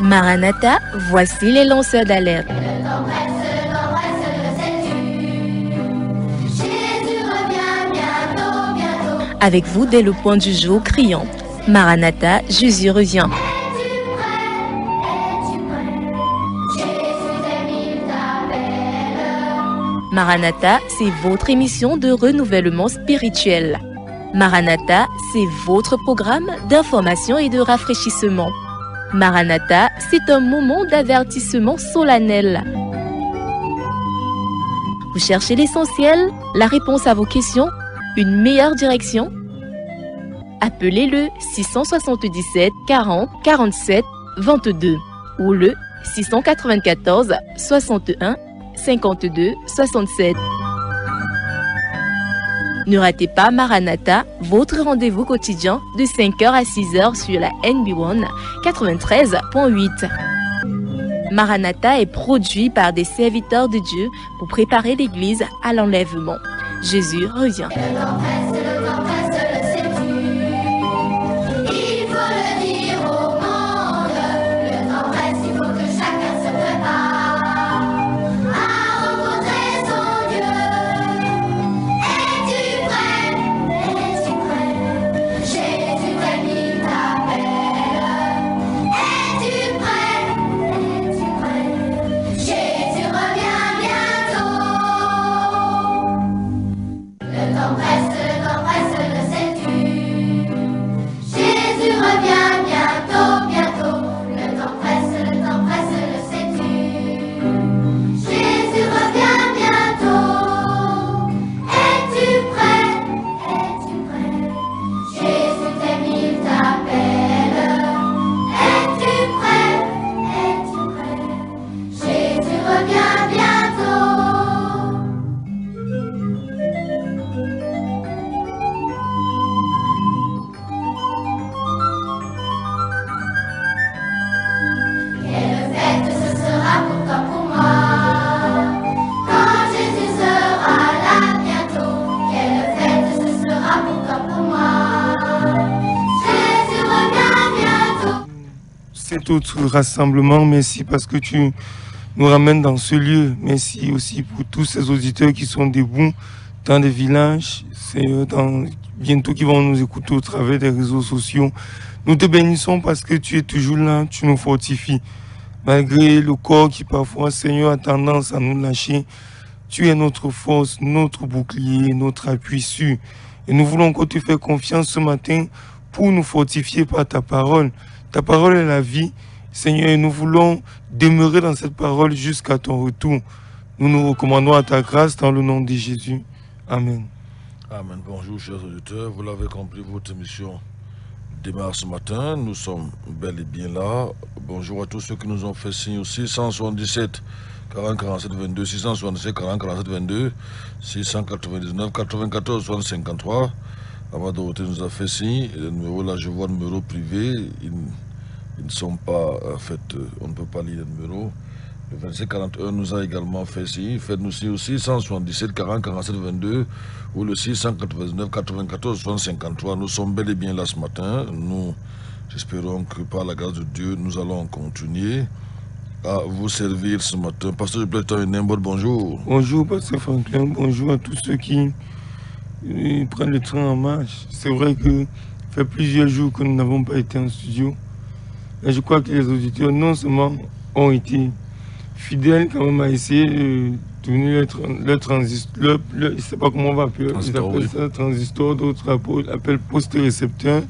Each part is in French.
Maranatha, voici les lanceurs d'alerte. Avec vous dès le point du jour criant Maranatha, Jésus revient. Maranatha, c'est votre émission de renouvellement spirituel. Maranatha, c'est votre programme d'information et de rafraîchissement. Maranatha, c'est un moment d'avertissement solennel. Vous cherchez l'essentiel, la réponse à vos questions, une meilleure direction? Appelez le 677 40 47 22 ou le 694 61 52 67. Ne ratez pas Maranatha, votre rendez-vous quotidien de 5h à 6h sur la NB1 93.8. Maranatha est produit par des serviteurs de Dieu pour préparer l'Église à l'enlèvement. Jésus revient. Autre rassemblement, merci parce que tu nous ramènes dans ce lieu. Merci aussi pour tous ces auditeurs qui sont debout dans les villages, c'est bientôt qui vont nous écouter au travers des réseaux sociaux. Nous te bénissons parce que tu es toujours là, tu nous fortifies. Malgré le corps qui parfois, Seigneur, a tendance à nous lâcher, tu es notre force, notre bouclier, notre appui sûr. Et nous voulons encore te faire confiance ce matin pour nous fortifier par ta parole. Ta parole est la vie, Seigneur, et nous voulons demeurer dans cette parole jusqu'à ton retour. Nous nous recommandons à ta grâce dans le nom de Jésus. Amen. Amen. Bonjour, chers auditeurs. Vous l'avez compris, votre émission démarre ce matin. Nous sommes bel et bien là. Bonjour à tous ceux qui nous ont fait signe aussi. 677 40 47 22, 677 40 47 22, 699 94 60 53. Amad Dorothée nous a fait signe. Le numéro là, je vois le numéro privé. Ils ne sont pas, en fait, on ne peut pas lire le numéro. Le 2541 nous a également fait signe. Faites-nous signe aussi 177 40 47 22 ou le 699 94 60 53. Nous sommes bel et bien là ce matin. Nous espérons que par la grâce de Dieu, nous allons continuer à vous servir ce matin. Pasteur Pléton et Nembol, bonjour. Bonjour, Pasteur Franklin. Bonjour à tous ceux qui prennent le train en marche. C'est vrai que ça fait plusieurs jours que nous n'avons pas été en studio. Et je crois que les auditeurs, non seulement ont été fidèles quand même à essayer de tenir le transistor, je ne sais pas comment on va appeler, ils appellent ça transistor, d'autres appellent poste récepteur,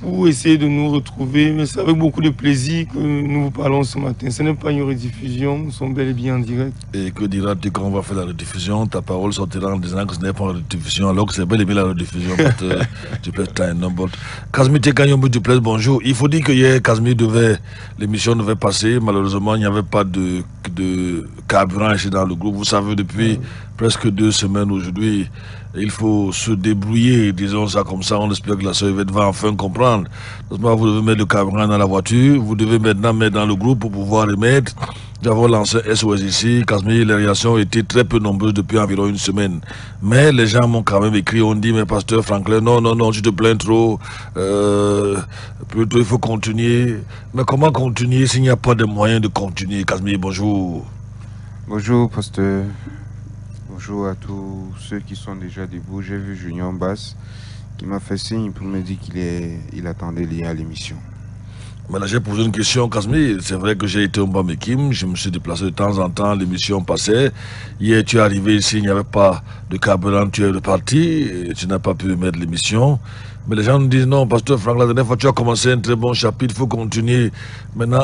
pour essayer de nous retrouver. Mais c'est avec beaucoup de plaisir que nous vous parlons ce matin. Ce n'est pas une rediffusion, nous sommes bel et bien en direct. Et que diras-tu quand on va faire la rediffusion? Ta parole sortira en disant que ce n'est pas une rediffusion, alors que c'est bel et bien la rediffusion. Tu plaises, t'as un nombre. Casimir Tekanyombu, tu plaises, bonjour. Il faut dire que hier, Casimir l'émission devait passer. Malheureusement, il n'y avait pas de carburant ici dans le groupe. Vous savez, depuis presque 2 semaines aujourd'hui, il faut se débrouiller, disons ça comme ça. On espère que la sœur Yvette va enfin comprendre. Vous devez mettre le carburant dans la voiture, vous devez maintenant mettre dans le groupe pour pouvoir remettre. Nous avons lancé SOS ici. Casimir, les réactions ont été très peu nombreuses depuis environ une semaine. Mais les gens m'ont quand même écrit, on dit, mais pasteur Franklin, non, tu te plains trop. Plutôt, il faut continuer. Mais comment continuer s'il n'y a pas de moyen de continuer? Casimir, bonjour. Bonjour, pasteur. Bonjour à tous ceux qui sont déjà debout. J'ai vu Junior Bass qui m'a fait signe pour me dire qu'il attendait lié à l'émission. Mais là, j'ai posé une question, Casimir. C'est vrai que j'ai été au Bambekim, je me suis déplacé de temps en temps, l'émission passait. Hier, tu es arrivé ici, il n'y avait pas de carburant, tu es reparti, et tu n'as pas pu mettre l'émission. Mais les gens nous disent non, pasteur Franck, la dernière fois, tu as commencé un très bon chapitre, il faut continuer. Maintenant,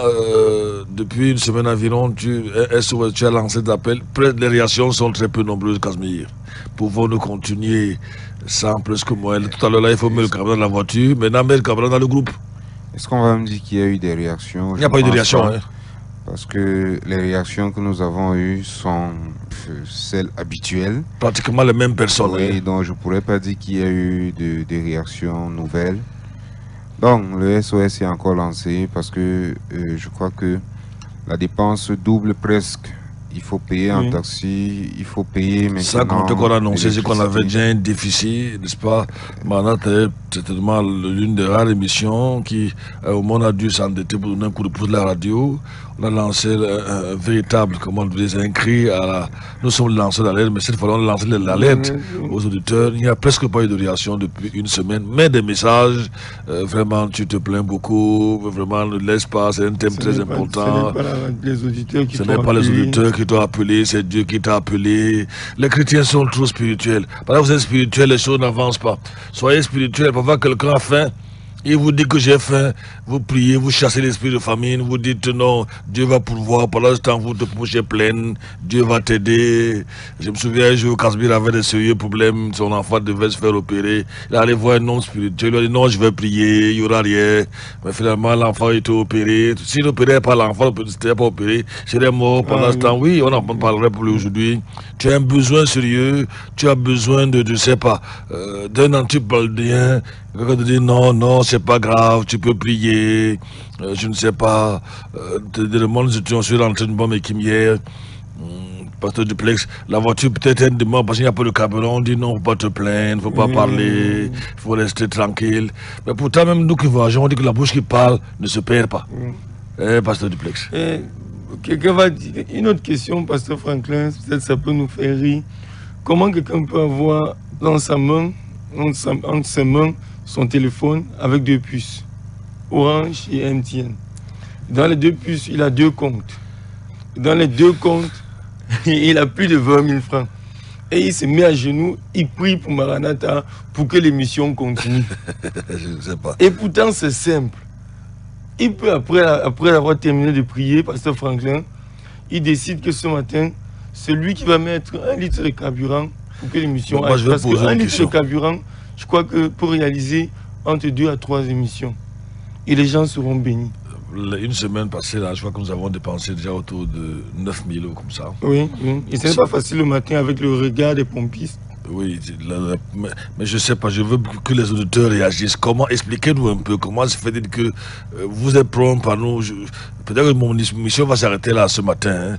depuis une semaine environ, tu as lancé des appels. Les réactions sont très peu nombreuses, Casimir. Pouvons-nous continuer sans plus que moi? Tout à l'heure, là, il faut mettre le carburant dans la voiture, maintenant, mettre le carburant dans le groupe. Est-ce qu'on va me dire qu'il y a eu des réactions? Il n'y a pas eu de réaction. Hein. Parce que les réactions que nous avons eues sont celles habituelles. Pratiquement les mêmes personnes. Oui, donc je ne pourrais pas dire qu'il y a eu des réactions nouvelles. Donc le SOS est encore lancé parce que je crois que la dépense double presque. Il faut payer un taxi, il faut payer maintenant. Ça, quand on a annoncé, c'est qu'on avait déjà un déficit, n'est-ce pas? Manat est certainement l'une des rares émissions qui, au monde, a dû s'endetter pour donner un coup de pouce de la radio. On a lancé un véritable, comment on dit, un cri à la... Nous sommes lancés d'alerte, mais cette fois, on a lancé l'alerte aux auditeurs. Il n'y a presque pas eu de réaction depuis une semaine, mais des messages. Vraiment, tu te plains beaucoup. Vraiment, ne laisse pas. C'est un thème très important. Ce n'est pas les auditeurs qui Ce n'est pas les auditeurs qui t'ont appelé, c'est Dieu qui t'a appelé. Les chrétiens sont trop spirituels. Parce que vous êtes spirituels, les choses n'avancent pas. Soyez spirituels. Parfois, quelqu'un a faim. Il vous dit que j'ai faim, vous priez, vous chassez l'esprit de famine, vous dites non, Dieu va pourvoir, pendant ce temps vous te couchez pleine, Dieu va t'aider. Je me souviens un jour, Casimir avait des sérieux problèmes, son enfant devait se faire opérer, il allait voir un homme spirituel, il lui a dit non, je vais prier, il n'y aura rien. Mais finalement, l'enfant était opéré. S'il n'opérait pas l'enfant, il n'était pas opéré, il serait mort pendant ce temps. Oui, on en parlerait pour lui aujourd'hui. Tu as un besoin sérieux, tu as besoin de, je ne sais pas, d'un antibaldéen. Quelqu'un te dit non, c'est pas grave, tu peux prier, je ne sais pas, te demande si tu es sur l'entrée de bombe qui hier, pasteur Duplex, la voiture peut-être une demande parce qu'il n'y a pas de carburant, on dit non, faut pas te plaindre, faut pas parler, faut rester tranquille. Mais pourtant, même nous qui voyageons, on dit que la bouche qui parle ne se perd pas. Pasteur Duplex. Quelqu'un va dire, une autre question, pasteur Franklin, peut-être ça peut nous faire rire. Comment quelqu'un peut avoir dans sa main, entre ses mains, son téléphone avec 2 puces, Orange et MTN. Dans les 2 puces, il a 2 comptes. Dans les 2 comptes, il a plus de 20 000 francs. Et il se met à genoux, il prie pour Maranatha pour que l'émission continue. Je ne sais pas. Et pourtant, c'est simple. Il peut, après avoir terminé de prier, pasteur Franklin, il décide que ce matin, c'est lui qui va mettre 1 litre de carburant pour que l'émission aille. Parce que 1 litre de carburant, je crois que pour réaliser entre 2 à 3 émissions, et les gens seront bénis. Une semaine passée, là, je crois que nous avons dépensé déjà autour de 9 000 euros comme ça. Oui. Et ce n'est pas facile le matin avec le regard des pompistes. Oui, mais je ne sais pas, je veux que les auditeurs réagissent. Comment, expliquez-nous un peu, comment se fait-il que vous êtes prompt par nous? Peut-être que mon émission va s'arrêter là ce matin.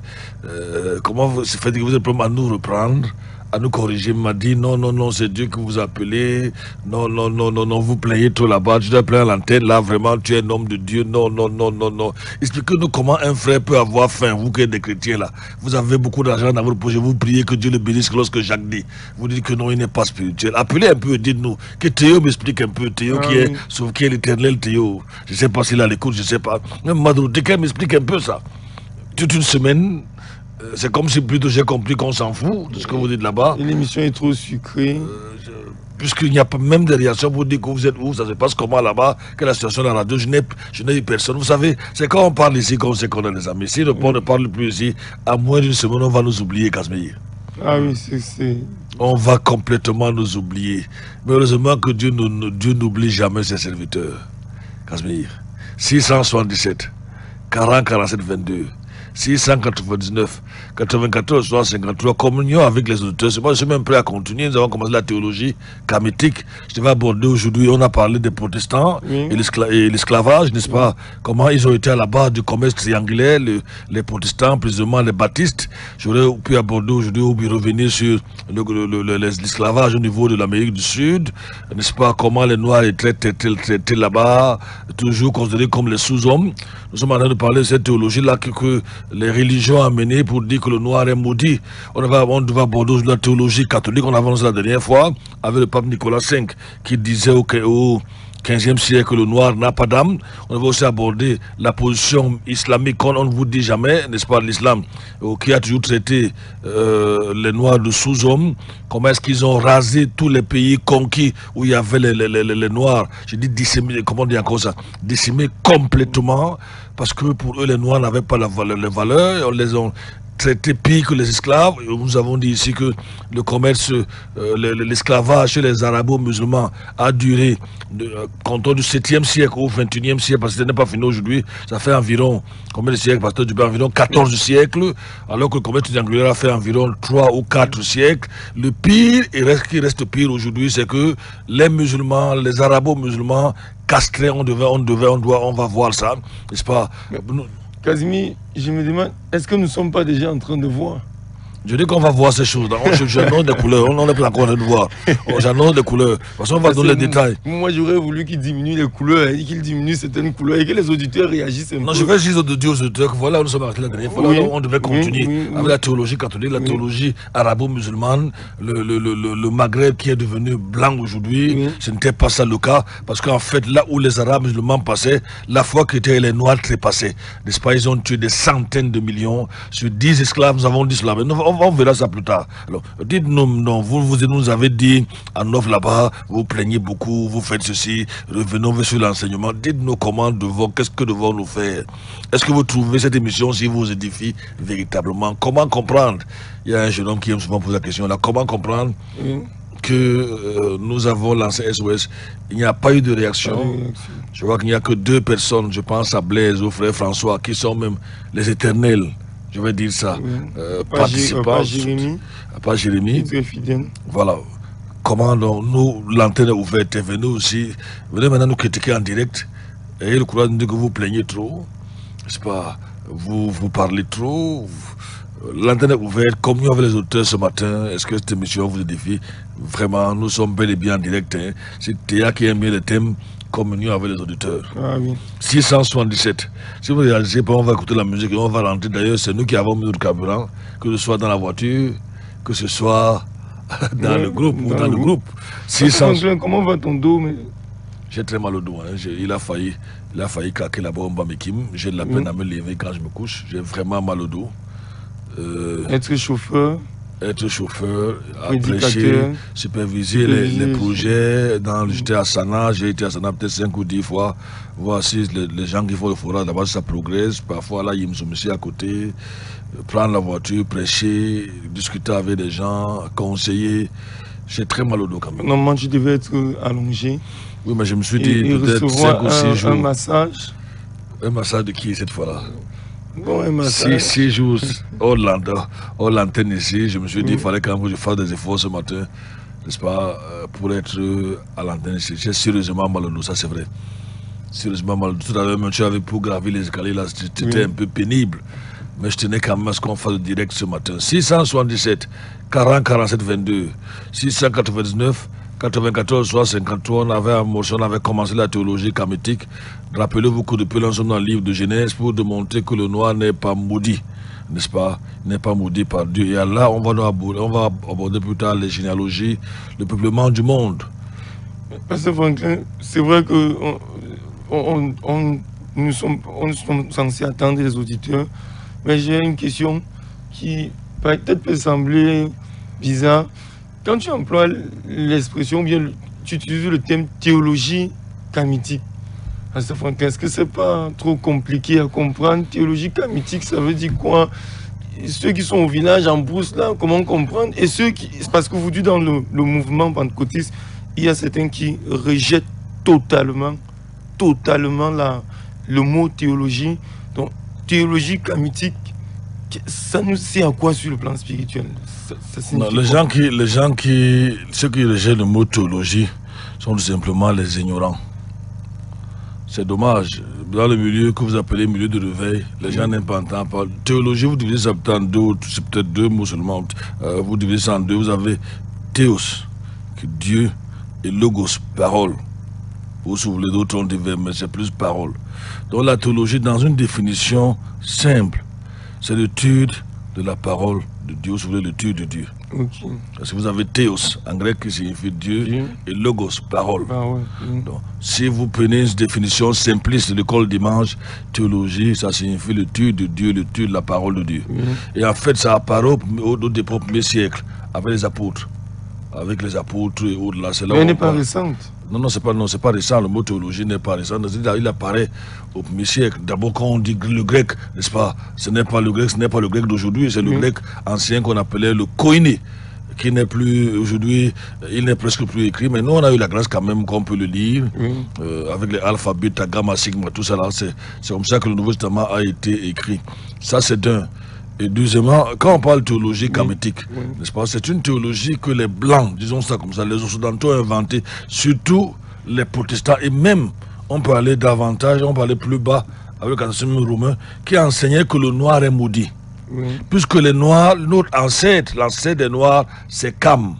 Comment se fait-il que vous êtes prompt à nous reprendre, à nous corriger? Il m'a dit non, c'est Dieu qui vous appelez. Non, vous plaignez trop là-bas. Tu dois plaindre à l'antenne. Là, vraiment, tu es un homme de Dieu. Non. Expliquez-nous comment un frère peut avoir faim, vous qui êtes des chrétiens là. Vous avez beaucoup d'argent dans votre projet. Vous priez que Dieu le bénisse lorsque Jacques dit. Vous dites que non, il n'est pas spirituel. Appelez un peu, dites-nous. Que Théo m'explique un peu. Théo qui est l'éternel Théo. Je ne sais pas s'il a l'écoute, je ne sais pas. Même Madrou, quelqu'un m'explique un peu ça. Toute une semaine. C'est comme si plutôt j'ai compris qu'on s'en fout de ce que vous dites là-bas. L'émission est trop sucrée. Puisqu'il n'y a pas même de réaction pour dire que vous êtes où, ça se passe comment là-bas, quelle est la situation dans la radio, je n'ai eu personne. Vous savez, c'est quand on parle ici qu'on sait qu'on a des amis. Si le pont ne parle plus ici, à moins d'une semaine, on va nous oublier, Casimir. Ah oui, c'est... On va complètement nous oublier. Mais heureusement que Dieu n'oublie jamais ses serviteurs. Casimir, 677 40 47 22. 699 94 353, communion avec les auditeurs. Moi, je suis même prêt à continuer. Nous avons commencé la théologie kamétique. Je vais aborder aujourd'hui, on a parlé des protestants et l'esclavage, n'est-ce pas? Comment ils ont été à la base du commerce triangulaire, les protestants, plus ou moins les baptistes. J'aurais pu aborder aujourd'hui ou revenir sur l'esclavage au niveau de l'Amérique du Sud, n'est-ce pas? Comment les Noirs étaient traités là-bas, toujours considérés comme les sous-hommes. Nous sommes en train de parler de cette théologie-là que les religions ont amenée pour dire que le noir est maudit. On devait aborder la théologie catholique, on a avancé la dernière fois avec le pape Nicolas V qui disait au 15e siècle, le noir n'a pas d'âme. On va aussi aborder la position islamique qu'on ne vous dit jamais, n'est-ce pas, l'islam, qui a toujours traité les noirs de sous-hommes. Comment est-ce qu'ils ont rasé tous les pays conquis où il y avait les noirs, je dis décimés, comment on dit encore ça, décimés complètement, parce que pour eux, les noirs n'avaient pas les valeurs, on les a traités pire que les esclaves. Nous avons dit ici que le commerce, l'esclavage chez les arabo-musulmans a duré comptant du 7e siècle au 21e siècle, parce que ce n'est pas fini aujourd'hui. Ça fait environ, combien de siècles? Parce que depuis environ 14 siècles, alors que le commerce triangulaire a fait environ 3 ou 4 siècles. Le pire, et qui reste pire aujourd'hui, c'est que les musulmans, les arabo-musulmans castrés, on va voir ça, n'est-ce pas? Casimir, je me demande, est-ce que nous ne sommes pas déjà en train de voir? Je dis qu'on va voir ces choses. J'annonce des couleurs. On n'est pas encore en train de voir. J'annonce des couleurs. Parce qu'on va donner les détails. Moi, j'aurais voulu qu'il diminue les couleurs, qu'il diminue certaines couleurs et que les auditeurs réagissent un peu. Non, je vais juste dire aux auditeurs que voilà, nous sommes arrêtés la dernière fois. On devait continuer avec la théologie catholique, la théologie arabo-musulmane, le Maghreb qui est devenu blanc aujourd'hui. Ce n'était pas ça le cas. Parce qu'en fait, là où les arabes musulmans passaient, la foi chrétienne et les noirs trépassaient. N'est-ce pas? Ils ont tué des centaines de millions. Sur 10 esclaves, nous avons dit cela. On verra ça plus tard. Alors, dites-nous, vous nous avez dit en off là-bas, vous plaignez beaucoup, vous faites ceci, revenons sur l'enseignement. Dites-nous qu'est-ce que devons-nous faire? Est-ce que vous trouvez cette émission, si vous édifie véritablement? Comment comprendre? Il y a un jeune homme qui aime souvent poser la question là. Comment comprendre que nous avons lancé SOS? Il n'y a pas eu de réaction. Je vois qu'il n'y a que 2 personnes, je pense à Blaise, au frère François, qui sont même les éternels. Je vais dire ça. Participants. Pas Jérémy. Très fidèle. Voilà. Comment donc, nous, l'antenne est ouverte, venez aussi. Venez maintenant nous critiquer en direct. Ayez le courage de dire que vous plaignez trop. C'est pas. Vous parlez trop. L'antenne est ouverte. Comme nous avec les auteurs ce matin, est-ce que cette émission vous édifie? Vraiment, nous sommes bel et bien en direct. Hein. C'est Théa qui aime bien le thème. Communion avec les auditeurs. Ah, oui. 677. Si vous ne réalisez pas, on va écouter la musique et on va rentrer. D'ailleurs, c'est nous qui avons mis le carburant, que ce soit dans la voiture, que ce soit dans le groupe ou dans le groupe. 600... Comment va ton dos? J'ai très mal au dos. Hein. Il a failli claquer la bombe à Mekim. J'ai de la peine à me lever quand je me couche. J'ai vraiment mal au dos. Être chauffeur, prêcher, superviser les projets. J'étais à Sana, j'ai été à Sana peut-être 5 ou 10 fois. Voici les gens qui font le forage là-bas, ça progresse. Parfois, là, ils me sont mis à côté, prendre la voiture, prêcher, discuter avec des gens, conseiller. J'ai très mal au dos quand même. Normalement, tu devais être allongé. Oui, mais je me suis dit peut-être 5 ou 6 jours. Un massage. Un massage de qui cette fois-là? Bon, un massage. 6 jours hors l'antenne ici, je me suis dit qu'il fallait quand même que je fasse des efforts ce matin, n'est-ce pas, pour être à l'antenne ici. J'ai sérieusement mal au dos, ça c'est vrai. Sérieusement mal au dos. Tout à l'heure, même tu avais pour graver les escaliers là, c'était un peu pénible. Mais je tenais quand même à ce qu'on fasse le direct ce matin. 677 40 47 22 699 94 53, on avait commencé la théologie kamétique. Rappelez-vous que depuis nous sommes dans le livre de Genèse pour démontrer que le noir n'est pas maudit, n'est-ce pas? Il n'est pas maudit par Dieu. Et là, on va aborder plus tard les généalogies, le peuplement du monde. Pasteur Franklin, c'est vrai que nous sommes censés attendre les auditeurs, mais j'ai une question qui peut-être peut sembler bizarre. Quand tu emploies l'expression, bien tu utilises le thème théologie kamétique, est-ce que c'est pas trop compliqué à comprendre? Théologie kamétique, ça veut dire quoi? Ceux qui sont au village en brousse là, comment comprendre? Et ceux qui, parce que vous dites dans le mouvement pentecôtiste, il y a certains qui rejettent totalement le mot théologie. Donc théologie kamétique, Ça nous sert à quoi sur le plan spirituel? Non, les gens ceux qui rejettent le mot théologie sont tout simplement les ignorants. C'est dommage. Dans le milieu que vous appelez milieu de réveil, les gens n'aiment pas entendre parler. Théologie, vous divisez ça en deux, c'est peut-être deux mots seulement. Vous divisez ça en deux. Vous avez théos, qui est Dieu, et logos, parole. Ou si vous voulez, d'autres ont des verbes, mais c'est plus parole. Donc la théologie, dans une définition simple, c'est l'étude de la parole de Dieu, si vous voulez, l'étude de Dieu. Okay. Parce que vous avez théos, en grec, qui signifie Dieu, et logos, parole. Donc, si vous prenez une définition simpliste de l'école dimanche, théologie, ça signifie l'étude de Dieu, l'étude de la parole de Dieu. Et en fait, ça apparaît au premier siècle, avec les apôtres. Avec les apôtres et au-delà. Mais elle n'est pas récente. Non, c'est pas récent. Le mot théologie n'est pas récent. Il apparaît au 1er siècle. D'abord, quand on dit le grec, n'est-ce pas? Ce n'est pas le grec d'aujourd'hui, c'est le grec ancien qu'on appelait le koiné, qui n'est plus aujourd'hui, il n'est presque plus écrit. Mais nous, on a eu la grâce quand même qu'on peut le lire, avec les alpha, bêta, gamma, sigma, tout ça là. C'est comme ça que le Nouveau Testament a été écrit. Ça, c'est d'un. Et deuxièmement, quand on parle de théologie kamétique, n'est-ce pas, c'est une théologie que les Blancs, disons ça comme ça, les Occidentaux ont inventée, surtout les protestants, et même, on peut aller davantage, on peut aller plus bas, avec le catéchisme romain, qui enseignait que le noir est maudit. Puisque les noirs, notre ancêtre, l'ancêtre des noirs, c'est Cam,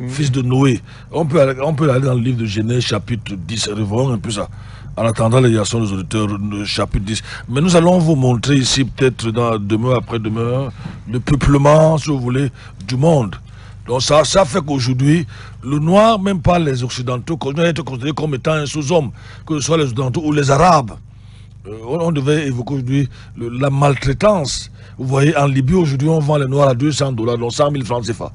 fils de Noé. On peut aller dans le livre de Genèse, chapitre 10, revoyons un peu ça. En attendant les réactions des auditeurs, chapitre 10. Mais nous allons vous montrer ici, peut-être demain après-demain, le peuplement, si vous voulez, du monde. Donc ça fait qu'aujourd'hui, le noir, même pas les occidentaux, continue à être considéré comme étant un sous-homme, que ce soit les occidentaux ou les arabes. On devait évoquer aujourd'hui la maltraitance. Vous voyez, en Libye, aujourd'hui, on vend les noirs à $200, donc 100 000 francs CFA.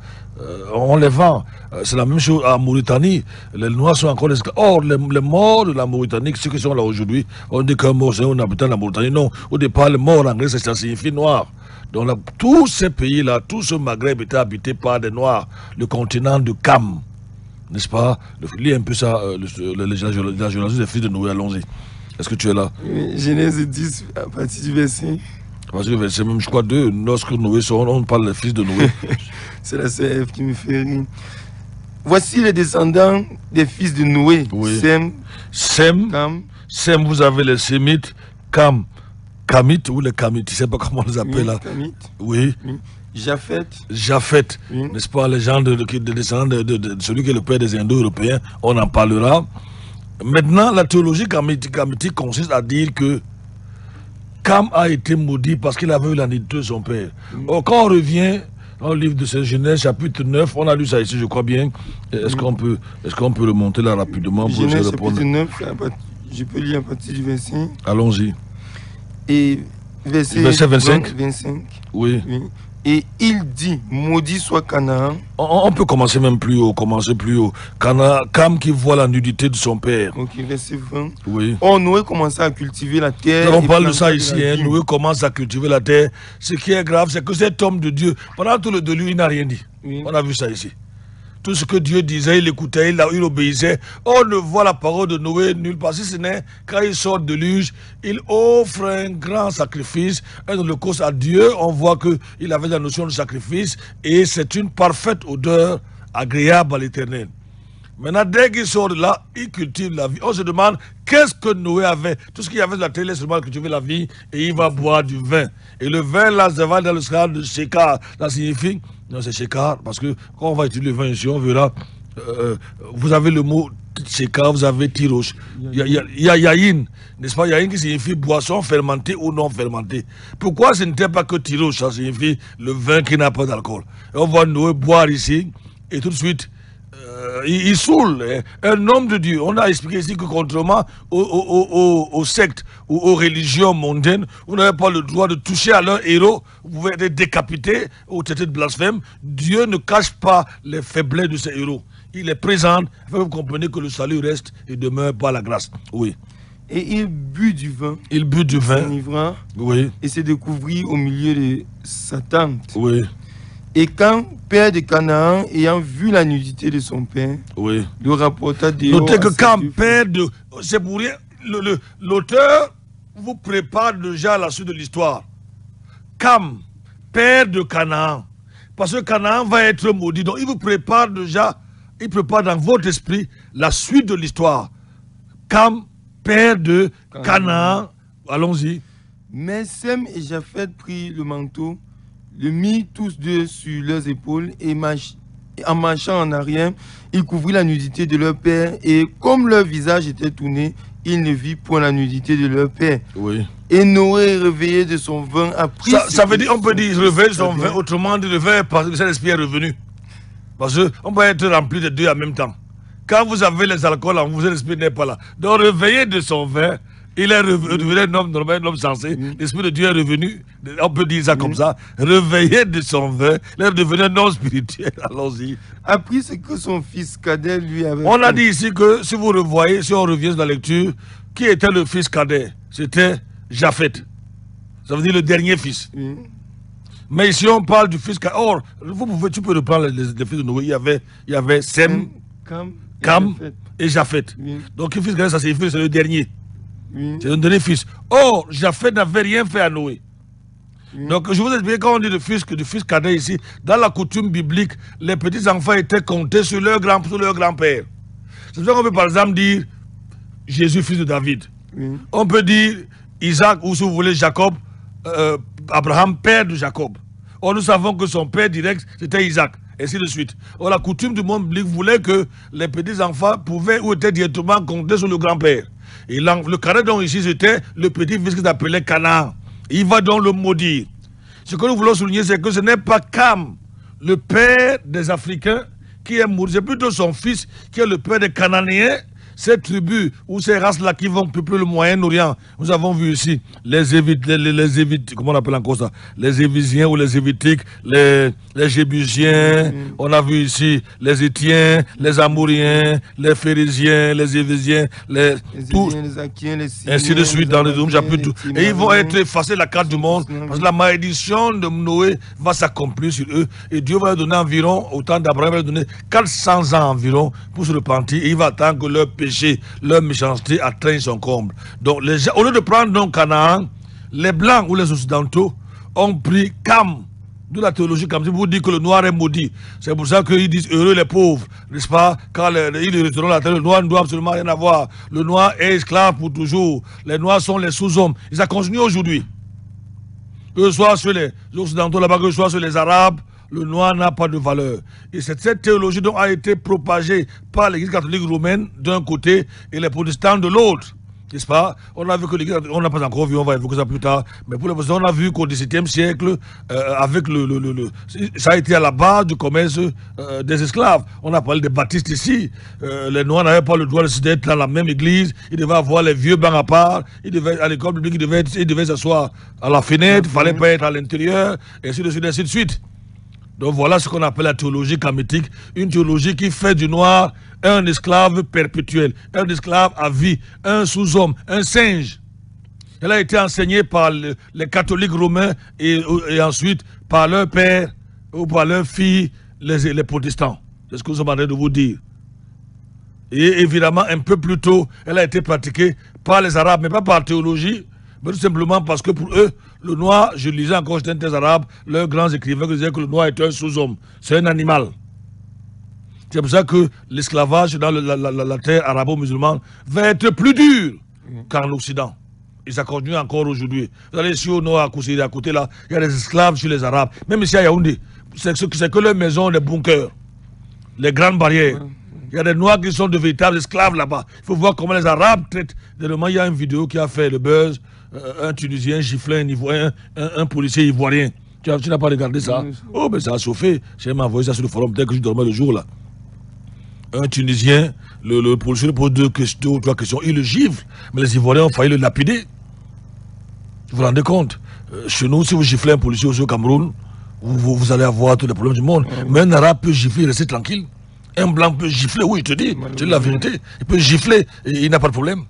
On les vend. C'est la même chose en Mauritanie. Les noirs sont encore esclaves. Or, les morts de la Mauritanie, ceux qui sont là aujourd'hui, on dit qu'un mort, c'est un habitant de la Mauritanie. Non, au départ, les morts en anglais, ça signifie noir. Donc, là, tous ces pays-là, tout ce Maghreb était habité par des noirs. Le continent de Cam, n'est-ce pas? Lis un peu ça, la généalogie des fils de Noé, allons-y. Est-ce que tu es là? Genèse 10, à partir du verset. À partir du verset même, je crois, 2, lorsque Noé sort, on parle des fils de Noé. C'est la CF qui me fait rire. Voici les descendants des fils de Noé. Sem, Cam. Sem, vous avez les Sémites, Cam, Kamites ou les Kamites, je ne sais pas comment on les appelle là. Kamites. Oui. Japheth, n'est-ce pas, les gens de descendants de celui qui est le père des Indo-Européens, on en parlera. Maintenant, la théologie kamitique consiste à dire que Cam a été maudit parce qu'il avait eu la nudité de son père. Or, quand on revient dans le livre de Genèse, chapitre 9, on a lu ça ici, je crois bien. Est-ce qu'on peut remonter là rapidement pour Genèse répondre? Chapitre 9, je peux lire à partir du verset. Allons-y. Et verset 25. Oui. Et il dit, maudit soit Canaan. On peut commencer même plus haut, Cam qui voit la nudité de son père. Ok, verset 20. Oui. Or, Noé commençait à cultiver la terre. On parle de ça ici, Noé commence à cultiver la terre. Ce qui est grave, c'est que cet homme de Dieu, pendant tout le déluge, il n'a rien dit. On a vu ça ici. Tout ce que Dieu disait, il écoutait, il obéissait. On ne voit la parole de Noé nulle part. Si ce n'est quand il sort de l'huge, il offre un grand sacrifice, un holocauste à Dieu. On voit qu'il avait la notion de sacrifice et c'est une parfaite odeur agréable à l'Éternel. Maintenant, dès qu'il sort de là, il cultive la vie. On se demande qu'est-ce que Noé avait. Tout ce qu'il y avait de la terre, il seulement cultiver la vie et il va boire du vin. Et le vin, là, ça va dans le scale de Shekar. Ça signifie, non, c'est Shekar, parce que quand on va utiliser le vin ici, on verra, vous avez le mot Shekar, vous avez Tirosh. Il y a Yahin, n'est-ce pas? Yahin qui signifie boisson fermentée ou non fermentée. Pourquoi ce n'était pas que Tirosh? Ça signifie le vin qui n'a pas d'alcool. Et on va Noé boire ici, et tout de suite, il saoule un homme de Dieu. On a expliqué ici que contrairement aux sectes ou aux religions mondaines, vous n'avez pas le droit de toucher à leur héros, vous pouvez être décapité ou traité de blasphème. Dieu ne cache pas les faiblesses de ses héros. Il les présente, vous comprenez que le salut reste et demeure par la grâce. Oui. Et il but du vin. Il but du vin. S'enivra. Oui. Et s'est découvert au milieu de sa tente. Oui. Et quand père de Canaan, ayant vu la nudité de son père, oui, le rapporta dehors. Notez que quand père de... C'est pour rien. L'auteur vous prépare déjà à la suite de l'histoire. Cam, père de Canaan. Parce que Canaan va être maudit. Donc il vous prépare déjà, il prépare dans votre esprit la suite de l'histoire. Cam, père de Canaan. Allons-y. Mais Sem et Japheth prirent le manteau, le mirent tous deux sur leurs épaules et en marchant en arrière, ils couvrirent la nudité de leur père et comme leur visage était tourné, ils ne virent point la nudité de leur père. Oui. Et Noé, réveillé de son vin, a pris... Ça veut dire, on peut dire réveiller de son vin, autrement dit réveiller parce que le Saint-Esprit est revenu. Parce qu'on peut être rempli de deux en même temps. Quand vous avez les alcools en vous, le Saint-Esprit n'est pas là. Donc réveillé de son vin, il est devenu un homme normal, un homme sensé. L'Esprit de Dieu est revenu, on peut dire ça comme ça. Réveillé de son vin, il est devenu un homme spirituel. Allons-y. A pris ce que son fils cadet lui avait On a dit ici que, si vous revoyez, si on revient sur la lecture, qui était le fils cadet? C'était Japheth. Ça veut dire le dernier fils. Mais ici, on parle du fils cadet. Or, tu peux reprendre les fils de Noé. Il y avait Sem, Cam et Japheth. Donc, le fils cadet, ça signifie c'est le dernier. C'est le dernier fils. Or, Japheth n'avait rien fait à Noé. Donc, je vous explique, quand on dit du fils cadet ici, dans la coutume biblique, les petits-enfants étaient comptés sur leur grand-père. C'est pour ça qu'on peut, par exemple, dire Jésus, fils de David. On peut dire Isaac, ou si vous voulez, Jacob, Abraham, père de Jacob. Or, nous savons que son père direct, c'était Isaac, et ainsi de suite. Or, la coutume du monde biblique voulait que les petits-enfants pouvaient ou étaient directement comptés sur le grand-père. Et le cadet donc ici, c'était le petit-fils qu'ils appelaient Canaan. Il va donc le maudire. Ce que nous voulons souligner, c'est que ce n'est pas Cam, le père des Africains, qui est maudit. C'est plutôt son fils qui est le père des Cananéens. Ces tribus ou ces races-là qui vont peupler le Moyen-Orient. Nous avons vu ici les Évites, comment on appelle encore ça? Les Évisiens ou les Évitiques, les Jébusiens. On a vu ici les Étiens, les Amouriens, les Phérésiens, les Évisiens, les Achiens, les Syriens, ainsi de suite dans le deuxième chapitre. Et ils vont être effacés de la carte du monde parce que la malédiction de Noé va s'accomplir sur eux. Et Dieu va leur donner environ, au temps d'Abraham, il va leur donner 400 ans environ pour se repentir. Et il va attendre que leur péché, leur méchanceté atteigne son comble. Donc, au lieu de prendre donc Canaan, les Blancs ou les Occidentaux ont pris Cam, de la théologie comme si vous dites que le noir est maudit. C'est pour ça qu'ils disent heureux les pauvres, n'est-ce pas? Quand ils retournent la terre, le noir ne doit absolument rien avoir. Le noir est esclave pour toujours. Les noirs sont les sous-hommes. Et ça continue aujourd'hui. Que ce soit sur les Occidentaux là-bas, que ce soit sur les Arabes, le noir n'a pas de valeur. Et cette théologie donc a été propagée par l'Église catholique romaine d'un côté et les protestants de l'autre. N'est-ce pas? On a vu que l'Église, on n'a pas encore vu, on va évoquer ça plus tard, mais pour les protestants, on a vu qu'au XVIIe siècle, avec ça a été à la base du commerce des esclaves. On a parlé des baptistes ici. Les noirs n'avaient pas le droit d'être dans la même église. Ils devaient avoir les vieux bancs à part. À l'école publique, ils devaient s'asseoir à la fenêtre. Il ne fallait pas être à l'intérieur, et ainsi de suite, ainsi de suite. Donc voilà ce qu'on appelle la théologie camétique, une théologie qui fait du noir un esclave perpétuel, un esclave à vie, un sous-homme, un singe. Elle a été enseignée par les catholiques romains et ensuite par leur père ou par leurs filles, les protestants. C'est ce que nous sommes en train de vous dire. Et évidemment, un peu plus tôt, elle a été pratiquée par les Arabes, mais pas par théologie, mais tout simplement parce que pour eux, le noir, je lisais encore, j'étais un des Arabes, leurs grands écrivains qui disaient que le noir est un sous-homme, c'est un animal. C'est pour ça que l'esclavage dans la terre arabo-musulmane va être plus dur qu'en Occident. Et ça continue encore aujourd'hui. Vous allez ici au nord, à côté là, il y a des esclaves chez les Arabes. Même ici à Yaoundé, c'est que leurs maisons, les bunkers, les grandes barrières. Il y a des noirs qui sont de véritables esclaves là-bas. Il faut voir comment les Arabes traitent. Dernièrement, il y a une vidéo qui a fait le buzz. Un Tunisien giflait un Ivoirien, un policier ivoirien. Tu n'as pas regardé ça? Oh, mais ça a chauffé. J'ai même envoyé ça sur le forum dès que je dormais le jour là. Un Tunisien, le policier pose deux ou trois questions. Il le gifle, mais les Ivoiriens ont failli le lapider. Vous vous rendez compte? Chez nous, si vous giflez un policier au Cameroun, vous allez avoir tous les problèmes du monde. Mais un Arabe peut gifler et rester tranquille. Un Blanc peut gifler, oui, je te dis, c'est la vérité. Il peut gifler et il n'a pas de problème.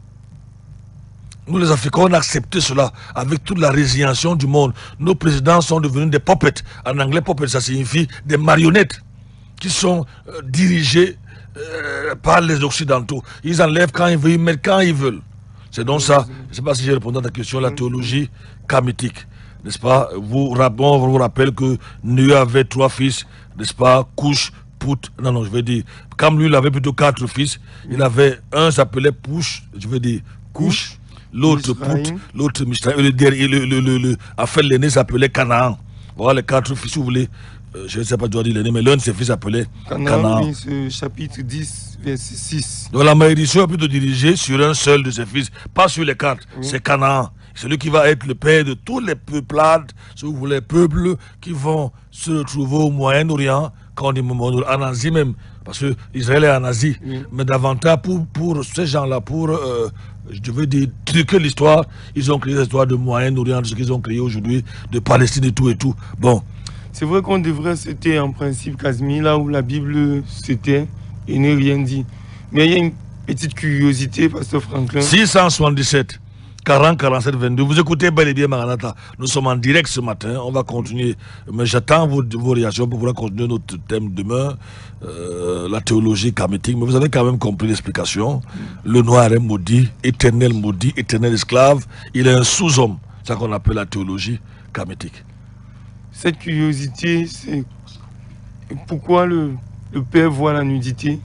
Nous, les Africains, on a accepté cela avec toute la résignation du monde. Nos présidents sont devenus des puppets. En anglais, puppet, ça signifie des marionnettes qui sont dirigées par les Occidentaux. Ils enlèvent quand ils veulent, ils mettent quand ils veulent. C'est donc ça. Je ne sais pas si j'ai répondu à ta question, la théologie camétique. n'est-ce pas? On vous rappelle que Noé avait 3 fils, n'est-ce pas? Couche, Pout, non, je veux dire, comme lui, il avait plutôt 4 fils, il avait un s'appelait Pouche, je veux dire, Couche, l'autre Pout, l'autre Mishraïm, et l'aîné s'appelait Canaan. Voilà les 4 fils, si vous voulez. Je ne sais pas, tu dois dire l'aîné, mais l'un de ses fils s'appelait Canaan. Oui, chapitre 10, verset 6. Donc la malédiction est plutôt dirigée sur un seul de ses fils, pas sur les 4. Oui. C'est Canaan. C'est lui qui va être le père de tous les peuplades, si vous voulez, peuples qui vont se retrouver au Moyen-Orient, quand on dit en Asie même, parce que Israël est en Asie. Oui. Mais davantage pour ces gens-là, je veux dire, truquer l'histoire, ils ont créé l'histoire de Moyen-Orient, de ce qu'ils ont créé aujourd'hui, de Palestine et tout et tout. Bon. C'est vrai qu'on devrait citer en principe Casimir, là où la Bible citait et n'est rien dit. Mais il y a une petite curiosité, Pasteur Franklin. 677. 40 47 22. Vous écoutez bel et bien Maranatha. Nous sommes en direct ce matin. On va continuer. Mais j'attends vos réactions pour pouvoir continuer notre thème demain, la théologie kamétique. Mais vous avez quand même compris l'explication. Le noir est maudit, éternel esclave. Il est un sous-homme. C'est ça qu'on appelle la théologie kamétique. Cette curiosité, c'est pourquoi le père voit la nudité,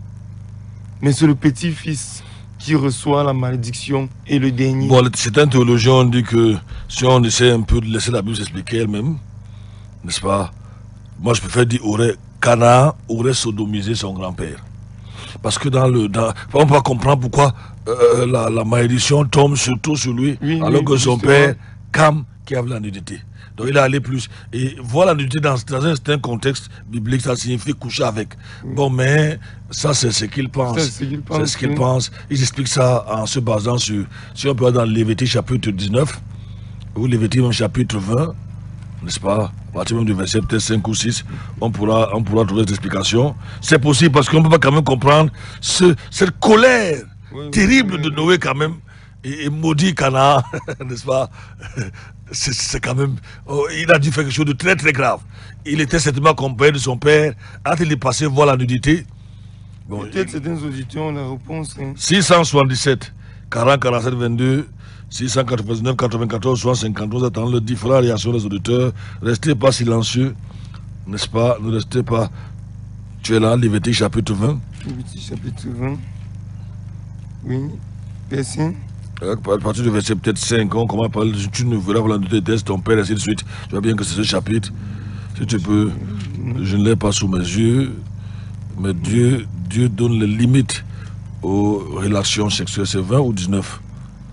mais c'est le petit-fils qui reçoit la malédiction et le dernier. Bon, certains théologiens dit que si on essaie un peu de laisser la Bible s'expliquer elle-même, n'est-ce pas? Moi, je préfère dire Canaan aurait sodomisé son grand-père. Parce que on peut comprendre pourquoi la malédiction tombe surtout sur lui, oui, alors que son père, Cam, qui avait la nudité. Donc il est allé plus. Et voir la nudité dans un certain contexte biblique, ça signifie coucher avec. Bon, mais ça, c'est ce qu'il pense. C'est ce qu'il pense. Ils expliquent ça en se basant sur, si on peut aller dans Lévitique chapitre 19, ou Lévitique même chapitre 20, n'est-ce pas? À partir même du verset peut-être 5 ou 6, on pourra trouver cette explication. C'est possible parce qu'on ne peut pas quand même comprendre cette colère terrible de Noé quand même, et maudit Canaan, n'est-ce pas? C'est quand même... il a dû faire quelque chose de très très grave. Il était certainement accompagné de son père. A-t-il passé voir la nudité? Bon, peut-être certains auditeurs ont la réponse. 677, 40, 47, 22, 699, 94, 73, attendant les différentes réactions des auditeurs. Restez pas silencieux, n'est-ce pas? Ne restez pas... Tu es là, Lévitique chapitre 20. Lévitique chapitre 20. Oui, verset. À partir du verset peut-être 5, on commence par tu ne verras pas la nudité de ton père, ainsi de suite. Tu vois bien que c'est ce chapitre. Si tu peux, je ne l'ai pas sous mes yeux, mais Dieu donne les limites aux relations sexuelles. C'est 20 ou 19?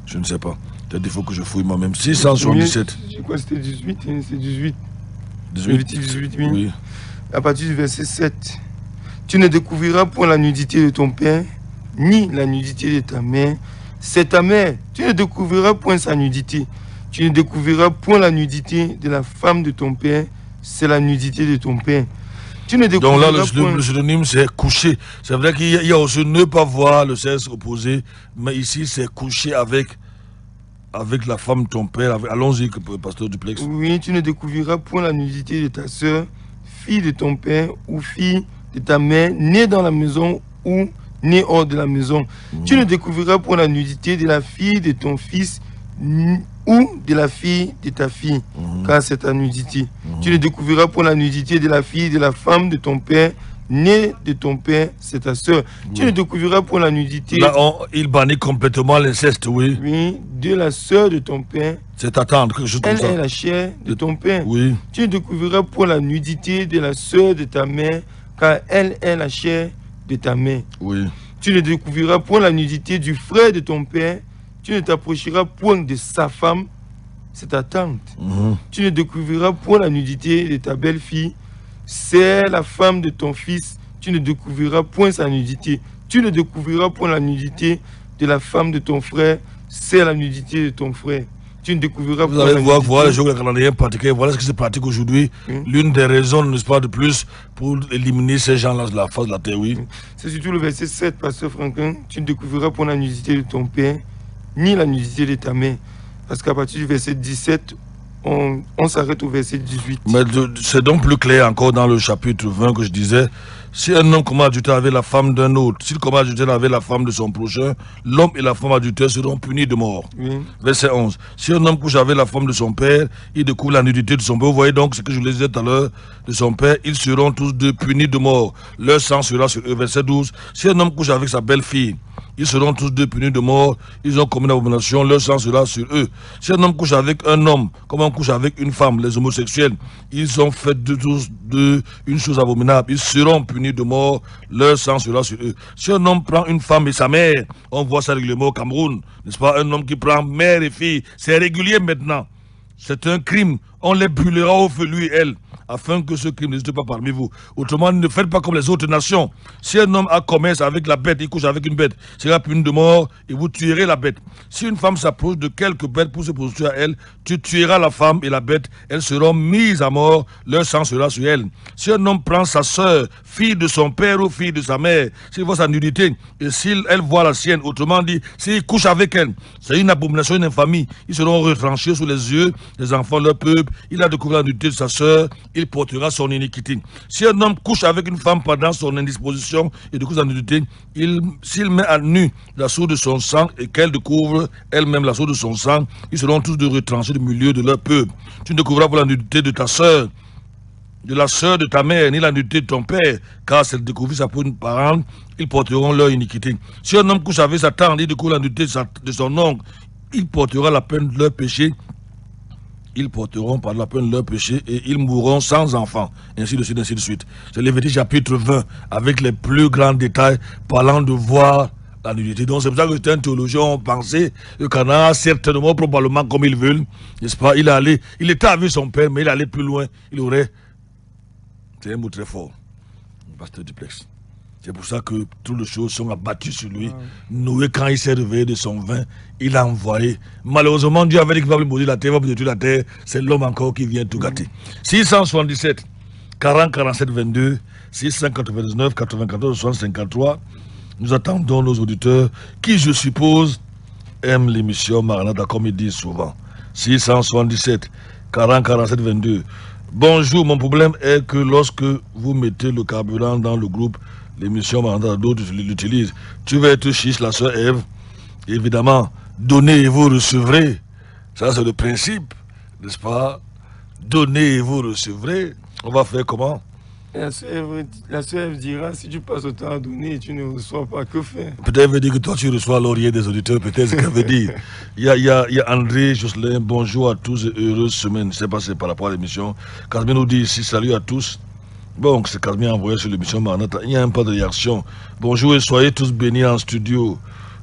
Je ne sais pas. Peut-être il faut que je fouille moi-même. 677. Je crois que c'était 18, c'est 18. 18, oui. À partir du verset 7. Tu ne découvriras point la nudité de ton père, ni la nudité de ta mère. C'est ta mère. Tu ne découvriras point sa nudité. Tu ne découvriras point la nudité de la femme de ton père. C'est la nudité de ton père. Tu ne découvriras donc là, le synonyme, c'est coucher. C'est vrai qu'il y a aussi ne pas voir le sexe opposé, mais ici, c'est coucher avec la femme de ton père. Allons-y, pasteur Duplex. Oui, tu ne découvriras point la nudité de ta soeur, fille de ton père ou fille de ta mère, née dans la maison ou né hors de la maison. Tu ne découvriras point la nudité de la fille de ton fils ou de la fille de ta fille, car c'est ta nudité. Tu ne découvriras point la nudité de la fille de la femme de ton père, née de ton père, c'est ta soeur. Tu ne découvriras point la nudité... Là, il bannit complètement l'inceste, oui. Oui, de la soeur de ton père. C'est ta tante, quelque chose comme ça. Elle est la chair de ton père. Oui. Tu ne découvriras point la nudité de la soeur de ta mère, car elle est la chair de ta mère. Oui. Tu ne découvriras point la nudité du frère de ton père. Tu ne t'approcheras point de sa femme, c'est ta tante. Tu ne découvriras point la nudité de ta belle-fille, c'est la femme de ton fils. Tu ne découvriras point sa nudité. Tu ne découvriras point la nudité de la femme de ton frère, c'est la nudité de ton frère. Tu ne découvriras Vous allez voir, voilà les jours calendriers pratiqués, voilà ce qui se pratique aujourd'hui. L'une des raisons, n'est-ce pas, de plus, pour éliminer ces gens-là de la face de la terre, oui. C'est surtout le verset 7, pasteur Franklin. Tu ne découvriras point la nudité de ton père, ni la nudité de ta mère. Parce qu'à partir du verset 17, on s'arrête au verset 18. Mais c'est donc plus clair encore dans le chapitre 20 que je disais. Si un homme commet adultère avec la femme d'un autre, s'il commet adultère avec la femme de son prochain, l'homme et la femme adultère seront punis de mort. Oui. Verset 11. Si un homme couche avec la femme de son père, il découvre la nudité de son père. Vous voyez donc ce que je vous disais tout à l'heure de son père, ils seront tous deux punis de mort. Leur sang sera sur eux. Verset 12. Si un homme couche avec sa belle-fille, ils seront tous deux punis de mort. Ils ont commis une abomination, leur sang sera sur eux. Si un homme couche avec un homme, comme on couche avec une femme, les homosexuels, ils ont fait de tous deux une chose abominable. Ils seront punis de mort, leur sang sera sur eux. Si un homme prend une femme et sa mère, on voit ça régulièrement au Cameroun, n'est-ce pas? Un homme qui prend mère et fille, c'est régulier maintenant. C'est un crime. On les brûlera au feu, lui et elle, afin que ce crime n'existe pas parmi vous. Autrement, ne faites pas comme les autres nations. Si un homme a commerce avec la bête, il couche avec une bête, il sera puni de mort et vous tuerez la bête. Si une femme s'approche de quelque bête pour se prostituer à elle, tu tueras la femme et la bête, elles seront mises à mort, leur sang sera sur elles. Si un homme prend sa sœur, fille de son père ou fille de sa mère, s'il voit sa nudité, et s'il elle voit la sienne, autrement dit, s'il couche avec elle, c'est une abomination, une infamie, ils seront retranchés sous les yeux des enfants de leur peuple. Il a découvert la nudité de sa sœur, il portera son iniquité. Si un homme couche avec une femme pendant son indisposition et découvre sa nudité, s'il met à nu la source de son sang et qu'elle découvre elle-même la source de son sang, ils seront tous deux retranchés du milieu de leur peuple. Tu ne découvriras pas la nudité de ta sœur, de la sœur de ta mère, ni la nudité de ton père, car c'est découvrir ça pour une parente, ils porteront leur iniquité. Si un homme couche avec sa tante, il découvre la nudité de son oncle, il portera la peine de leur péché. Ils porteront par la peine leur péché et ils mourront sans enfants. Ainsi de suite, ainsi de suite. C'est Lévitique chapitre 20, avec les plus grands détails, parlant de voir la nudité. Donc c'est pour ça que certains théologiens ont pensé que Canaan, certainement, probablement comme ils veulent, n'est-ce pas, il était avec son père, mais il allait plus loin. Il aurait, c'est un mot très fort, pasteur Duplex. C'est pour ça que toutes les choses sont abattues sur lui. Noé, quand il s'est réveillé de son vin, il a envoyé. Malheureusement, Dieu avait dit qu'il va maudire la terre, va détruire la terre. C'est l'homme encore qui vient tout gâter. 677, 40, 47, 22, 699, 94, 60, 53. Nous attendons nos auditeurs qui, je suppose, aiment l'émission Maranatha, comme ils disent souvent. 677, 40, 47, 22. Bonjour, mon problème est que lorsque vous mettez le carburant dans le groupe, l'émission Maranatha, d'autres l'utilisent. Tu vas être chiche, la sœur Ève. Évidemment, donnez et vous recevrez. Ça, c'est le principe, n'est-ce pas? Donnez et vous recevrez. On va faire comment? La sœur Ève dira, si tu passes autant à donner et tu ne reçois pas, que faire? Peut-être elle veut dire que toi tu reçois l'oreiller des auditeurs, peut-être ce qu'elle veut dire. Il y a André Jocelyn, bonjour à tous et heureuse semaine. Je ne sais pas si c'est par rapport à l'émission. Casimir nous dit ici, salut à tous. Bon, c'est Casimir envoyé sur l'émission Maranatha. Il n'y a même pas de réaction. Bonjour et soyez tous bénis en studio.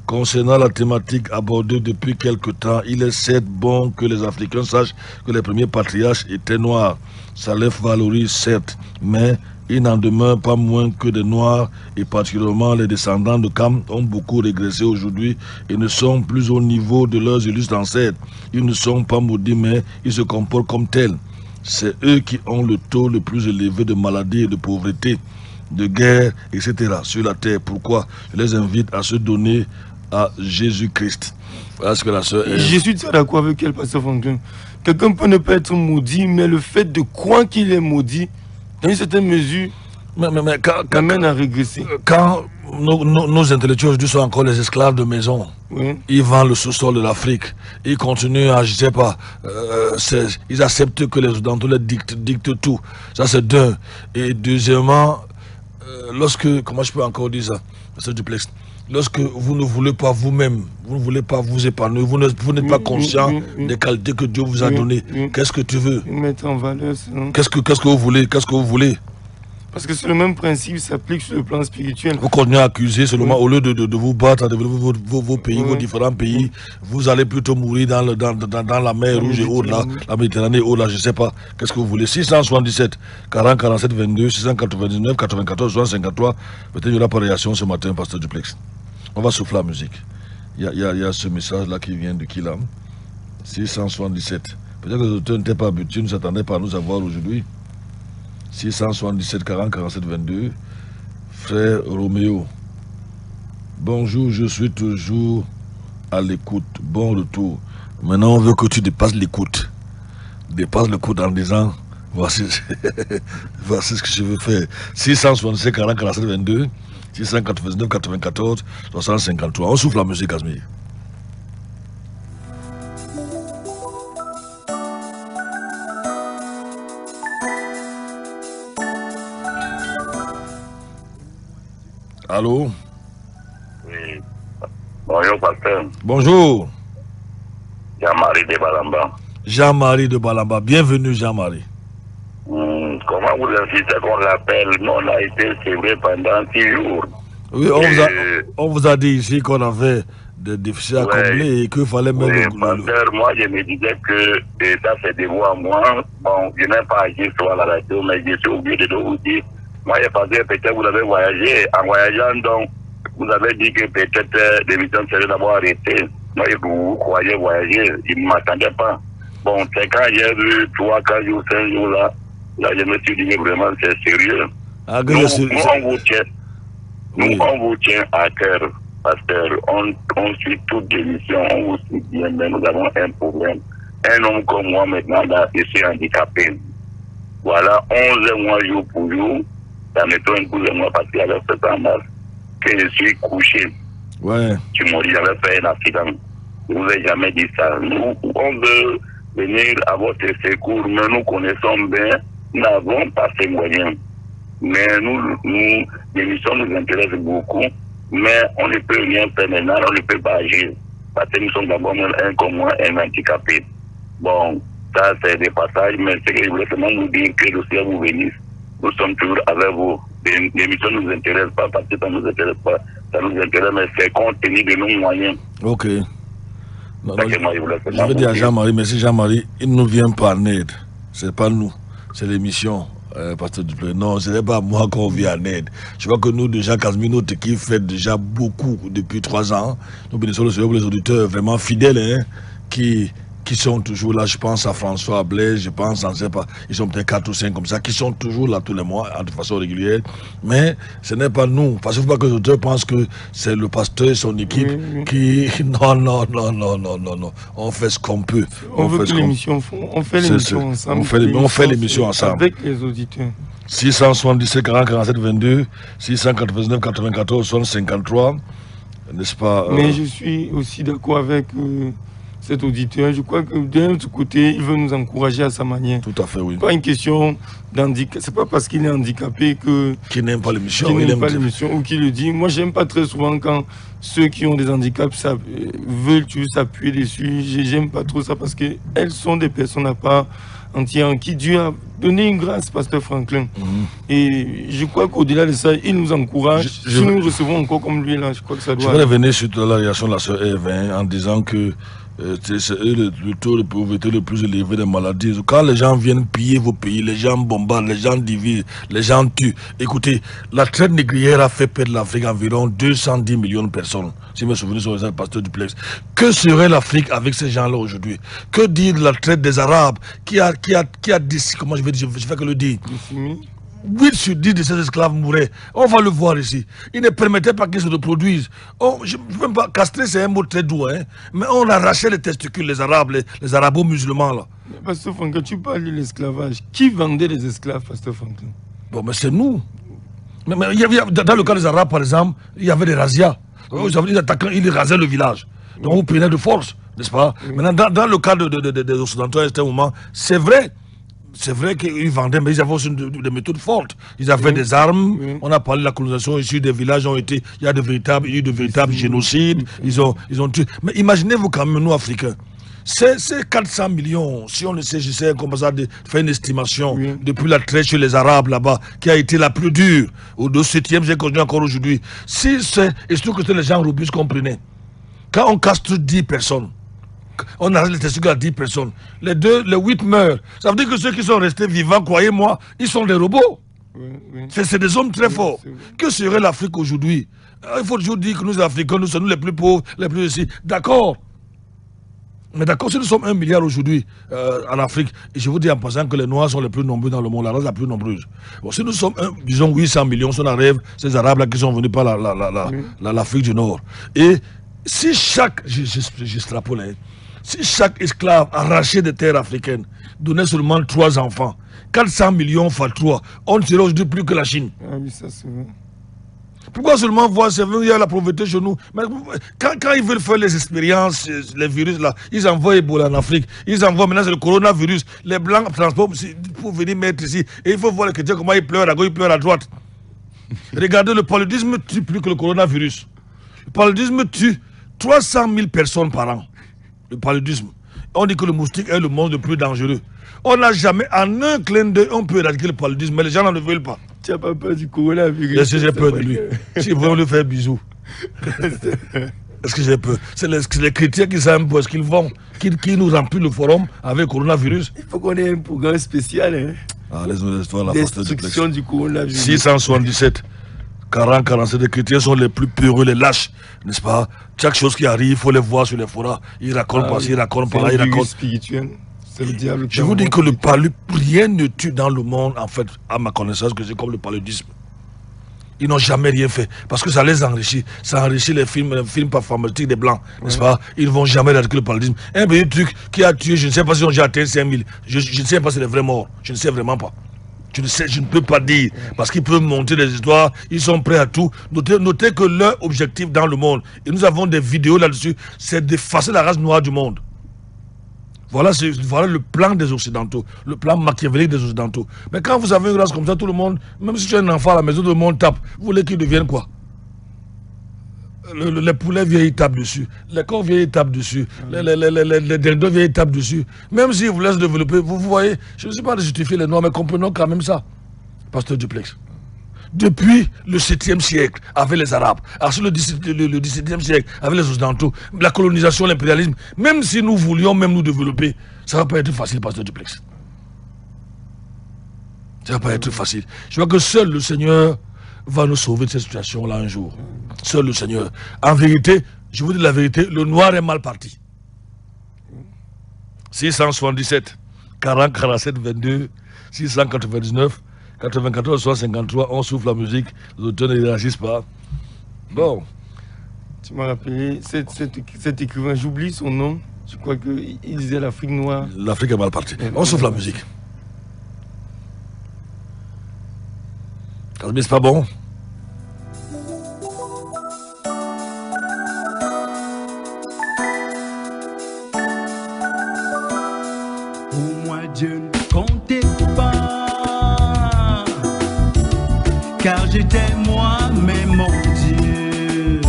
Concernant la thématique abordée depuis quelque temps, il est certes bon que les Africains sachent que les premiers patriarches étaient noirs. Ça les valorise certes, mais il n'en demeure pas moins que des Noirs, et particulièrement les descendants de Cam, ont beaucoup régressé aujourd'hui et ne sont plus au niveau de leurs illustres ancêtres. Ils ne sont pas maudits, mais ils se comportent comme tels. C'est eux qui ont le taux le plus élevé de maladie et de pauvreté, de guerre, etc. sur la terre. Pourquoi? Je les invite à se donner à Jésus-Christ. Voilà ce que la sœur est. Je suis d'accord avec elle, pasteur Franklin. Quelqu'un peut ne pas être maudit, mais le fait de croire qu'il est maudit, dans une certaine mesure, amène à régresser. Quand nos intellectuels aujourd'hui sont encore les esclaves de maison, oui. Ils vendent le sous-sol de l'Afrique, ils continuent à, je ne sais pas, ils acceptent que les Occidentaux les dictent tout. Ça c'est d'un. Et deuxièmement, lorsque, comment je peux encore dire ça, c'est duplex. Lorsque vous ne voulez pas vous-même, vous ne voulez pas vous épanouir, vous n'êtes pas conscient des qualités que Dieu vous a données. Qu'est-ce que tu veux? Mettre en valeur ça. Qu'est-ce que vous voulez? Qu'est-ce que vous voulez? Parce que c'est le même principe s'applique sur le plan spirituel. Vous continuez à accuser seulement, au lieu de vous battre, à développer vos pays, vos différents pays, vous allez plutôt mourir dans la mer Rouge et haut là, la Méditerranée haut là, je ne sais pas. Qu'est-ce que vous voulez? 677, 40, 47, 22, 699, 94, 53. Peut-être qu'il n'y aura pas de réaction ce matin, pasteur Duplex. On va souffler la musique. Il y a ce message là qui vient de Kilam. 677. Peut-être que les auteurs n'étaient pas habitués, ne s'attendaient pas à nous avoir aujourd'hui. 677 40 47 22. Frère Roméo. Bonjour, je suis toujours à l'écoute. Bon retour. Maintenant, on veut que tu dépasses l'écoute. Dépasse l'écoute en disant Voici, voici ce que je veux faire. 667 40 47 22, 699 94 353. On souffle la musique, Casmir. Allô? Oui. Bonjour, pasteur. Bonjour. Jean-Marie de Balamba. Jean-Marie de Balamba. Bienvenue, Jean-Marie. Comment vous insistez qu'on l'appelle? Nous, on a été sévrés pendant 6 jours. Oui, on vous a dit ici qu'on avait des déficits à combler et qu'il fallait même... Oui, pasteur, moi, je me disais que ça c'est des voix à moi. Bon, je n'ai pas agi sur la radio, mais je suis obligé de vous dire. Moi, j'ai pensé peut-être vous avez voyagé. En voyageant, donc, vous avez dit que peut-être l'émission serait d'abord arrêtée. Moi, vous croyez voyager. Je ne m'attendais pas. Bon, c'est quand j'ai vu 3, 4 jours, 5 jours là, je me suis dit que vraiment c'est sérieux. Ah, nous, on vous tient. Nous, on vous tient à cœur, pasteur. On suit toutes les missions, on vous suit bien, mais nous avons un problème. Un homme comme moi, maintenant, là, je suis handicapé. Voilà, 11 mois jour pour jour. Ça me donne 12 mois parce qu'il y avait 7 ans mars que je suis couché. Ouais. Tu m'as dit, j'avais fait un accident. Je ne vous ai jamais dit ça. Nous, on veut venir à votre secours, mais nous connaissons bien, nous n'avons pas ces moyens. Mais nous, l'émission nous intéresse beaucoup, mais on ne peut rien faire maintenant, on ne peut pas agir. Parce que nous sommes d'abord un comme moi, un handicapé. Bon, ça c'est des passages, mais c'est que je voulais seulement vous dire que le ciel vous bénisse. Nous sommes toujours avec vous. L'émission ne nous intéresse pas parce que ça ne nous intéresse pas. Ça nous intéresse, mais c'est compte tenu de nos moyens. Ok. Non, je veux dire à Jean-Marie, mais si Jean-Marie, il ne nous vient pas en aide. Ce n'est pas nous, c'est l'émission. Pasteur Duplay. Non, ce n'est pas moi qu'on vient en aide. Je crois que nous, déjà, Casmino, qui fait déjà beaucoup depuis 3 ans, nous bénissons le Seigneur pour les auditeurs vraiment fidèles, hein, qui sont toujours là. Je pense à François Blaise, je pense, on ne sait pas, ils sont peut-être 4 ou 5 comme ça, qui sont toujours là tous les mois, de façon régulière. Mais ce n'est pas nous. Parce qu'il ne faut pas que les auditeurs pensent que c'est le pasteur et son équipe qui... Non. On fait ce qu'on peut. On fait l'émission ensemble. On fait l'émission ensemble. Avec les auditeurs. 677 40 47 22, 699 94 53, n'est-ce pas? Mais je suis aussi d'accord avec... cet auditeur, je crois que d'un autre côté, il veut nous encourager à sa manière. Tout à fait, oui. Pas une question d'handicap. C'est pas parce qu'il est handicapé que... Qu'il n'aime pas l'émission. Qu'il n'aime pas l'émission ou qu'il le dit. Moi, j'aime pas très souvent quand ceux qui ont des handicaps veulent toujours s'appuyer dessus. J'aime pas trop ça parce qu'elles sont des personnes à part entière qui Dieu a donné une grâce, pasteur Franklin. Et je crois qu'au-delà de ça, il nous encourage. Si nous recevons encore comme lui, là, je crois que ça doit... Je vais revenir sur la réaction de la sœur Eve en disant que c'est le taux de pauvreté le plus élevé des maladies. Quand les gens viennent piller vos pays, les gens bombardent, les gens divisent, les gens tuent. Écoutez, la traite négrière a fait perdre l'Afrique environ 210 millions de personnes. Si mes souvenirs sont les pasteurs Duplex. Que serait l'Afrique avec ces gens-là aujourd'hui? Que dire de la traite des Arabes qui a dit, comment je vais dire, je fais que le dire. 8 sur 10 de ces esclaves mouraient. On va le voir ici. Ils ne permettaient pas qu'ils se reproduisent. Je ne veux même pas castrer, c'est un mot très doux, hein? Mais on arrachait les testicules, les Arabes, les arabo-musulmans, là. Pasteur Franklin, tu parles de l'esclavage. Qui vendait les esclaves, Pasteur Franklin? Bon, mais c'est nous. Mais dans le cas des Arabes, par exemple, il y avait des razzias. Les attaquants, ils rasaient le village. Donc, on prenait de force, n'est-ce pas? Maintenant, dans le cas des Occidentaux, à un moment, c'est vrai. C'est vrai qu'ils vendaient, mais ils avaient aussi des méthodes fortes. Ils avaient des armes. On a parlé de la colonisation ici, des villages ont été... Il y a de véritables génocides. Ils ont tué. Mais imaginez-vous quand même, nous, Africains, c'est 400 millions, si on le sait, j'essaie comme ça de faire une estimation depuis la traite chez les Arabes là-bas, qui a été la plus dure. Au 7e, j'ai connu encore aujourd'hui. Et surtout que c'est les gens robustes qu'on prenait. Quand on castre 10 personnes, on arrête les testicules à 10 personnes. Les 8 meurent. Ça veut dire que ceux qui sont restés vivants, croyez-moi, ils sont des robots. C'est des hommes très forts. Que serait l'Afrique aujourd'hui? Il faut toujours dire que nous, Africains, nous sommes les plus pauvres, les plus ici. D'accord. Mais d'accord, si nous sommes 1 milliard aujourd'hui en Afrique, et je vous dis en passant que les Noirs sont les plus nombreux dans le monde, la race la plus nombreuse. Bon, si nous sommes, disons, 800 millions, si on arrive, ces Arabes-là qui sont venus par l'Afrique du Nord. Et si j'extrapole, Si chaque esclave arraché des terres africaines donnait seulement 3 enfants, 400 millions fois 3, on ne serait aujourd'hui plus que la Chine. Ah oui, ça c'est vrai. Pourquoi seulement voir, c'est vrai, il y a la pauvreté chez nous. Mais quand ils veulent faire les expériences, les virus là, ils envoient Ebola en Afrique. Ils envoient maintenant c'est le coronavirus. Les blancs transportent pour venir mettre ici. Et il faut voir les chrétiens comment ils pleurent à gauche, ils pleurent à droite. Regardez, le paludisme tue plus que le coronavirus. Le paludisme tue 300 000 personnes par an. Le paludisme. On dit que le moustique est le monstre le plus dangereux. On n'a jamais, en un clin d'œil, on peut éradiquer le paludisme, mais les gens n'en veulent pas. Tu n'as pas peur du coronavirus? Est-ce que j'ai peur de lui? Si vous voulez lui faire bisous. Est-ce que j'ai peur? C'est les chrétiens qui savent où est-ce qu'ils vont, qui nous remplissent le forum avec le coronavirus. Il faut qu'on ait un programme spécial. Hein? Ah, les histoires, la destruction du coronavirus. 677, 40, 47, les chrétiens sont les plus peureux, les lâches, n'est-ce pas? Chaque chose qui arrive, il faut les voir sur les forats. Ils racontent par-ci, ils racontent par-là, ils racontent. Spirituel. C'est le diable. Je vous dis que le paludisme, rien ne tue dans le monde, en fait, à ma connaissance, que c'est comme le paludisme. Ils n'ont jamais rien fait, parce que ça les enrichit. Ça enrichit les films pharmaceutiques des Blancs, n'est-ce pas? Ils ne vont jamais éradiquer le paludisme. Un petit truc qui a tué, je ne sais pas si on a atteint 5000. Je ne sais pas si c'est des vrais morts. Je ne sais vraiment pas. Je ne peux pas dire, parce qu'ils peuvent monter des histoires, ils sont prêts à tout. Notez que leur objectif dans le monde, et nous avons des vidéos là-dessus, c'est d'effacer la race noire du monde. Voilà le plan des Occidentaux, le plan machiavélique des Occidentaux. Mais quand vous avez une race comme ça, tout le monde, même si tu as un enfant à la maison, tout le monde tape. Vous voulez qu'il devienne quoi? Les poulets viennent, ils tapent dessus. Les corps viennent, ils tapent dessus. Les dindons viennent, ils tapent dessus. Même s'ils vous laissent développer, vous voyez, je ne sais pas de justifier les Noirs, mais comprenons quand même ça. Pasteur Duplex. Depuis le 7e siècle, avec les Arabes, ensuite le 17e siècle, avec les Occidentaux, la colonisation, l'impérialisme, même si nous voulions même nous développer, ça ne va pas être facile, Pasteur Duplex. Ça ne va pas être facile. Je vois que seul le Seigneur va nous sauver de cette situation-là un jour. Seul le Seigneur. En vérité, je vous dis la vérité, le noir est mal parti. 677, 40, 47, 22, 699, 94, 53, on souffle la musique, les auteurs ne réagissent pas. Bon. Tu m'as rappelé cet écrivain, j'oublie son nom, je crois qu'il disait l'Afrique noire. L'Afrique est mal partie. On souffle la musique. Casmis, c'est pas bon? Pour moi, Dieu ne comptait pas. Car j'étais moi-même mon Dieu.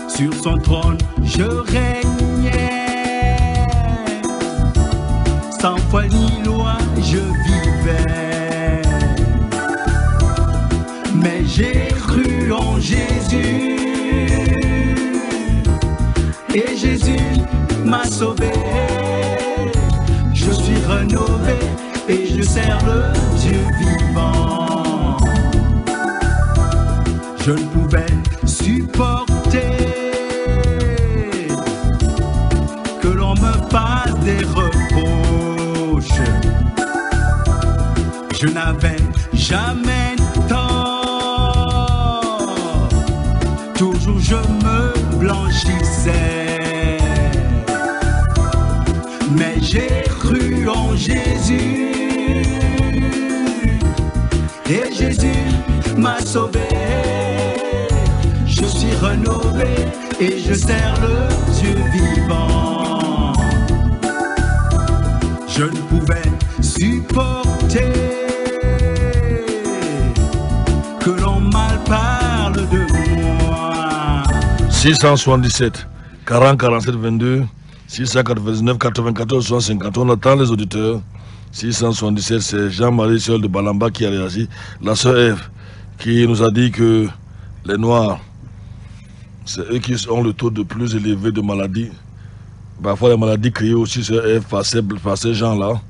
Sur son trône, je régnais. Sans foi ni loi, je vivais. Mais j'ai cru en Jésus. Et Jésus m'a sauvé. Je suis renouvelé et je sers le Dieu vivant. Je ne pouvais supporter que l'on me fasse des reproches. Je n'avais jamais tort. Toujours je me blanchissais. Mais j'ai cru en Jésus. Et Jésus m'a sauvé. Je suis renouvelé et je sers le Dieu vivant. Je ne pouvais supporter que l'on mal parle de moi. 677, 40, 47, 22, 699, 94, 150. On attend les auditeurs. 677, c'est Jean-Marie Seul de Balamba qui a réagi. La sœur Ève qui nous a dit que les Noirs, c'est eux qui ont le taux de plus élevé de maladies. Parfois les maladies créées aussi sur Ève par ces gens-là.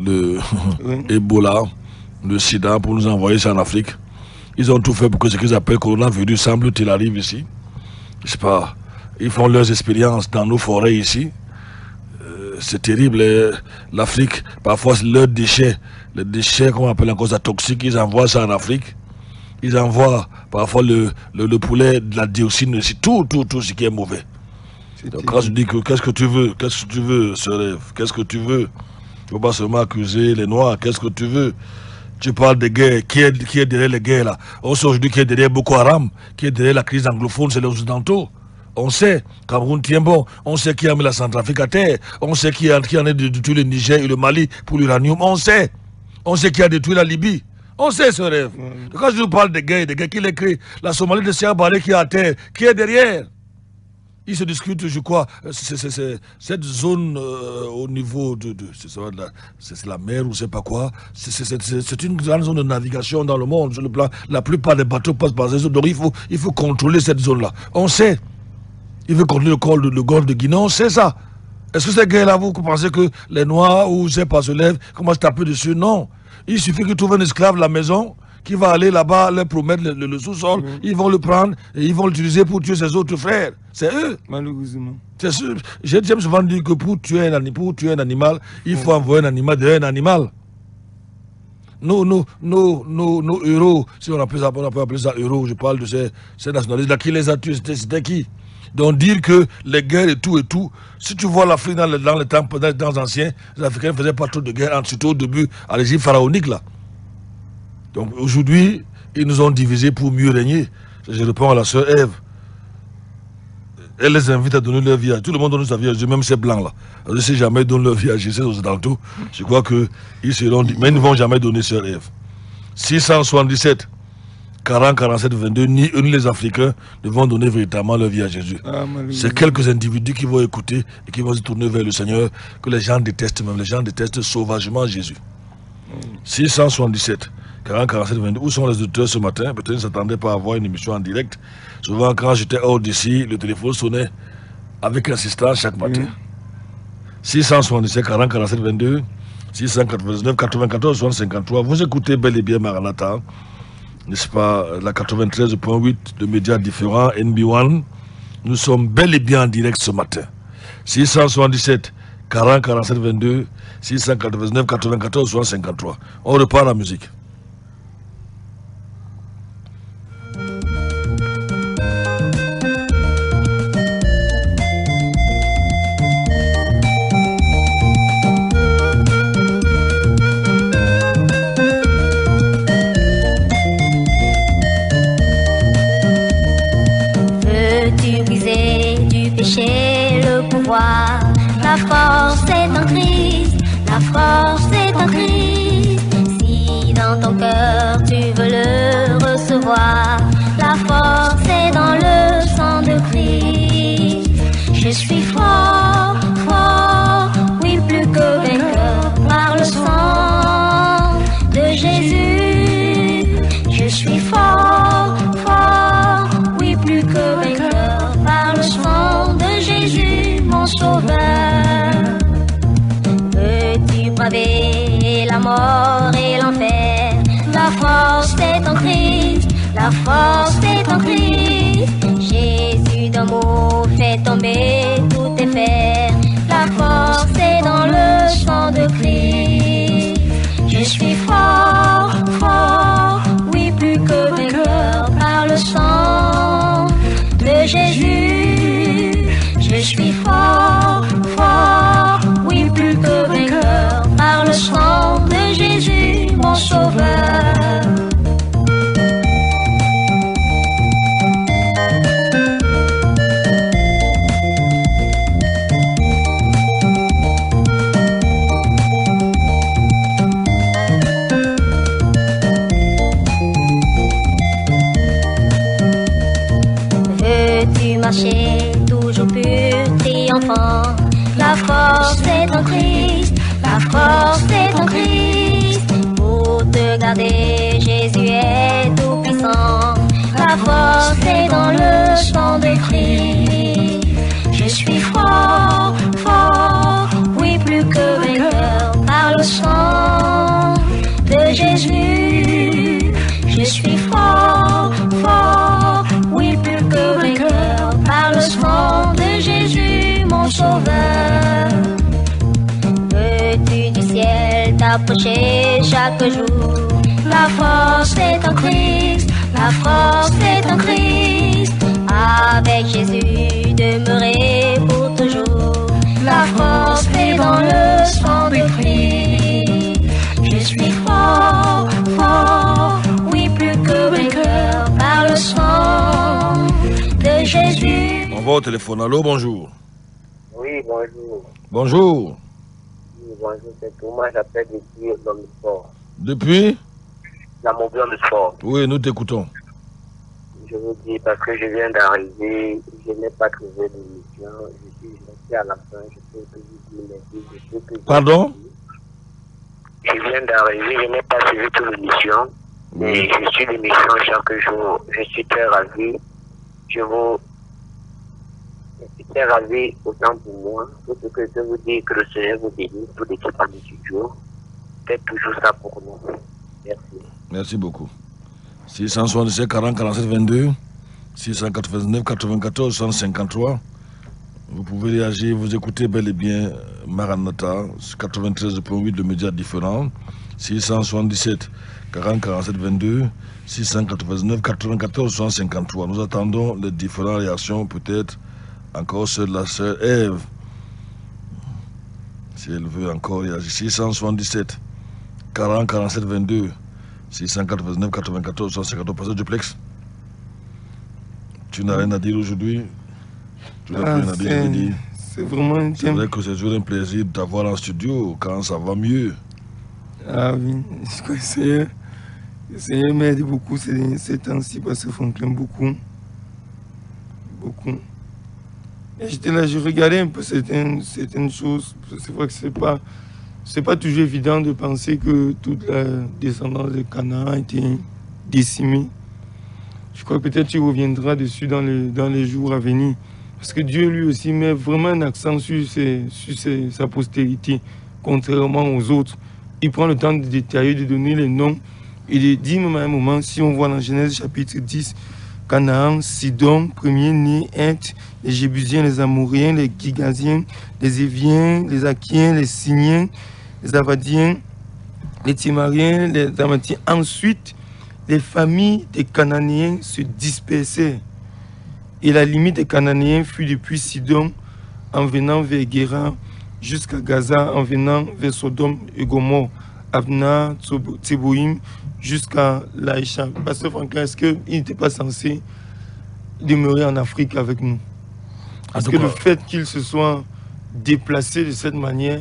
Le Ebola, le sida, pour nous envoyer ça en Afrique. Ils ont tout fait pour que ce qu'ils appellent coronavirus semble-t-il arrive ici. Je sais pas. Ils font leurs expériences dans nos forêts ici. C'est terrible. L'Afrique, parfois leurs déchets, les déchets qu'on appelle encore ça toxiques, ils envoient ça en Afrique. Ils envoient parfois le poulet, de la dioxine, tout ce qui est mauvais. Donc, quand je dis que qu'est-ce que tu veux, sœur Ève, qu'est-ce que tu veux? Il ne faut pas seulement accuser les Noirs, qu'est-ce que tu veux? Tu parles de guerre, qui est derrière les guerres là? On sait aujourd'hui qui est derrière Boko Haram, qui est derrière la crise anglophone, c'est les Occidentaux. On sait, Cameroun tient bon, on sait qui a mis la Centrafrique à terre, on sait qui en est de détruire le Niger et le Mali pour l'uranium, on sait qui a détruit la Libye, on sait ce rêve. Quand je vous parle de guerre, qui les crée, la Somalie de Siad Barre qui est à terre, qui est derrière? Il se discute, je crois, cette zone au niveau c'est la mer ou je ne sais pas quoi, c'est une grande zone de navigation dans le monde, sur le plan, la plupart des bateaux passent par ces zones, donc il faut contrôler cette zone-là, on sait. Il veut contrôler le golfe de Guinée, on sait ça. Est-ce que ces gars-là, vous pensez que les Noirs ou je sais pas se lèvent, commencent à taper dessus? Non. Il suffit qu'ils trouvent un esclave à la maison, qui va aller là-bas, leur promettre le sous-sol, ils vont le prendre et ils vont l'utiliser pour tuer ses autres frères. C'est eux. Malheureusement. C'est sûr. J'aime souvent dire que pour tuer un animal, il faut envoyer un animal derrière un animal. Nos héros, si on peut appeler ça héros, je parle de ces nationalistes-là, qui les a tués, c'était qui? Donc dire que les guerres et tout, si tu vois l'Afrique dans les temps anciens, les Africains ne faisaient pas trop de guerres, surtout au début, à l'Égypte pharaonique là. Donc aujourd'hui, ils nous ont divisés pour mieux régner. Je réponds à la sœur Ève. Elle les invite à donner leur vie à tout le monde donne sa vie à Jésus, même ces blancs là. Si jamais ils donnent leur vie à Jésus aux Occidentaux, je crois qu'ils seront, mais ils ne vont jamais donner sœur Ève. 677 40 47 22, ni les Africains ne vont donner véritablement leur vie à Jésus. C'est quelques individus qui vont écouter et qui vont se tourner vers le Seigneur, que les gens détestent même. Les gens détestent sauvagement Jésus. 677 40 47 22. Où sont les auditeurs ce matin? Peut-être qu'ils ne s'attendaient pas à avoir une émission en direct. Souvent, quand j'étais hors d'ici, le téléphone sonnait avec insistance chaque matin. 677 40 47 22, 699 94 53. Vous écoutez bel et bien Maranatha, n'est-ce pas, la 93.8 de médias différents, NB1. Nous sommes bel et bien en direct ce matin. 677 40 47 22, 699 94 53. On repart la musique. Le pouvoir, la force est en Christ, la force est en Christ. Si dans ton cœur tu veux le recevoir, la force est dans le sang de Christ. Je suis fort, fort, oui plus que vainqueur par le sang de Jésus. Je suis fort, fort, oui plus que vainqueur par le sang de Jésus, mon sauveur. Veux-tu braver la mort et l'enfer? La force est en Christ, la force est en Christ. Jésus d'un mot fait tomber tous tes fers. La force est dans le sang de Christ. Je suis fort, fort, oui plus que vainqueur par le sang de Jésus. Je suis fort, fort, oui plus que vainqueur par le sang de Jésus, mon sauveur. Veux-tu marcher toujours pur, triomphant? La force est en Christ, la force est en Christ. Pour te garder, Jésus est tout puissant. La force est dans le sang de Christ. Je suis fort, fort, oui plus que vainqueur par le sang de Jésus. Je suis fort, fort, oui plus que vainqueur par le sang de Jésus, mon sauveur. Veux-tu du ciel t'approcher chaque jour? La force est en Christ, la force est en Christ. Avec Jésus demeurer pour dans le sang de Christ. Je suis fort, fort, oui plus que vainqueur par le sang de Jésus. On va au téléphone. Allô, bonjour. Oui, bonjour. Bonjour. Oui, bonjour, c'est Thomas, j'appelle depuis l'homme de sport. Depuis La Montblanc de sport. Oui, nous t'écoutons. Je vous dis, parce que je viens d'arriver, je n'ai pas trouvé d'émission, je suis à la fin, je peux que vous dire merci. Pardon? Je viens d'arriver, je n'ai pas suivi toute l'émission, mais je suis l'émission chaque jour, je suis très ravi. Je suis très ravi autant pour moi, tout ce que je vous dis, que le Seigneur vous bénisse, tout l'équipe en studio. Faites toujours ça pour nous. Merci. Merci beaucoup. 677 40 47 22, 699 94 153. Vous pouvez réagir, vous écoutez bel et bien Maranatha, 93.8 de médias différents, 677 40 47 22, 699 94 153. Nous attendons les différentes réactions, peut-être encore celle de la sœur Ève, si elle veut encore réagir. 677 40 47 22, 699 94 153. Pasteur Duplex, tu n'as rien à dire aujourd'hui? Tu n'as rien à dire, je veux dire. C'est vraiment un C'est thème. vrai que c'est toujours un plaisir d'avoir en studio quand ça va mieux. Ah oui, je crois que le Seigneur m'aide beaucoup ces temps-ci parce que fonctionne beaucoup. Beaucoup. Et j'étais là, je regardais un peu certaines choses. C'est vrai que c'est pas toujours évident de penser que toute la descendance de Canaan a été décimée. Je crois que peut-être tu reviendras dessus dans les jours à venir. Parce que Dieu lui aussi met vraiment un accent sur sa postérité, contrairement aux autres. Il prend le temps de détailler, de donner les noms et de dire même à un moment, si on voit dans Genèse chapitre 10, Canaan, Sidon, premier-né, Heth, les Jébusiens, les Amoréens, les Gigasiens, les Éviens, les Akiens, les Siniens, les Avadiens, les Timariens, les Amatiens. Ensuite, les familles des Cananéens se dispersèrent. Et la limite des Cananéens fut depuis Sidon en venant vers Guéra jusqu'à Gaza en venant vers Sodome et Gomorrhe, Abna, Tséboïm jusqu'à Laïcha. Pasteur Franklin, est-ce qu'il n'était pas censé demeurer en Afrique avec nous? Parce que le fait qu'ils se soient déplacés de cette manière,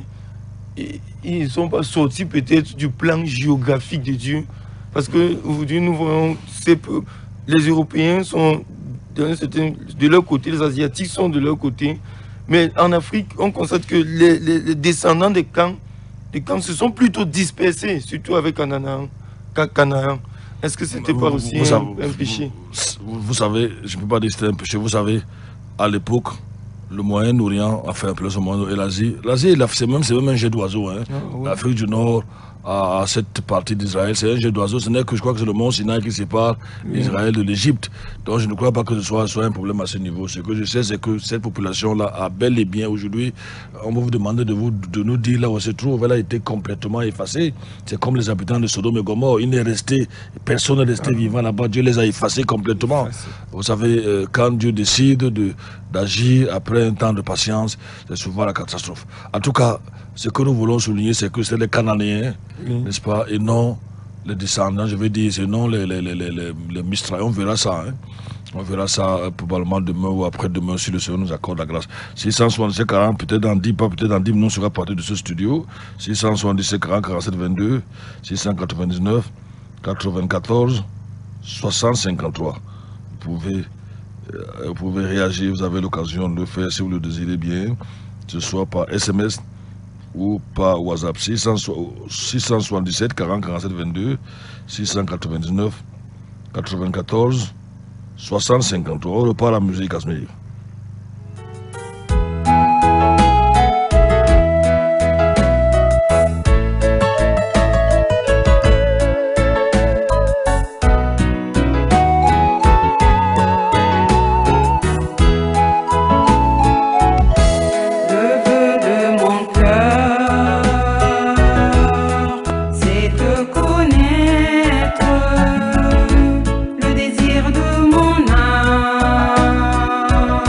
ils ne sont pas sortis peut-être du plan géographique de Dieu. Parce qu'aujourd'hui, nous voyons les Européens sont de leur côté, les Asiatiques sont de leur côté. Mais en Afrique, on constate que les descendants des camps se sont plutôt dispersés, surtout avec Canaan. Est-ce que c'était pas aussi un péché? Vous savez, je ne peux pas dire que c'était un péché. Vous savez, à l'époque, le Moyen-Orient, enfin, plus ou moins, et l'Asie, c'est même un jet d'oiseau. Hein. L'Afrique du Nord, à cette partie d'Israël, c'est un jet d'oiseau. Ce n'est que, je crois que c'est le mont Sinaï qui sépare Israël de l'Égypte. Donc je ne crois pas que ce soit un problème à ce niveau. Ce que je sais, c'est que cette population-là a bel et bien aujourd'hui, on va vous demander de nous dire là où elle se trouve. Elle a été complètement effacée. C'est comme les habitants de Sodome et Gomorrhe. Personne n'est resté vivant là-bas. Dieu les a effacés complètement. Vous savez, quand Dieu décide d'agir après un temps de patience, c'est souvent la catastrophe. En tout cas, ce que nous voulons souligner, c'est que c'est les Cananéens, n'est-ce pas, et non les descendants, je veux dire, c'est non les Mistral. On verra ça, hein. On verra ça probablement demain ou après-demain si le Seigneur nous accorde la grâce. 677 40, peut-être dans 10, pas peut-être dans 10, nous on sera parti de ce studio. 677 40 47 22, 699 94 60 53. Vous pouvez réagir, vous avez l'occasion de le faire si vous le désirez bien, que ce soit par SMS ou par WhatsApp. 677 40 47 22, 699 94 60 53. On repart la musique à ce milieu. Le désir de mon âme.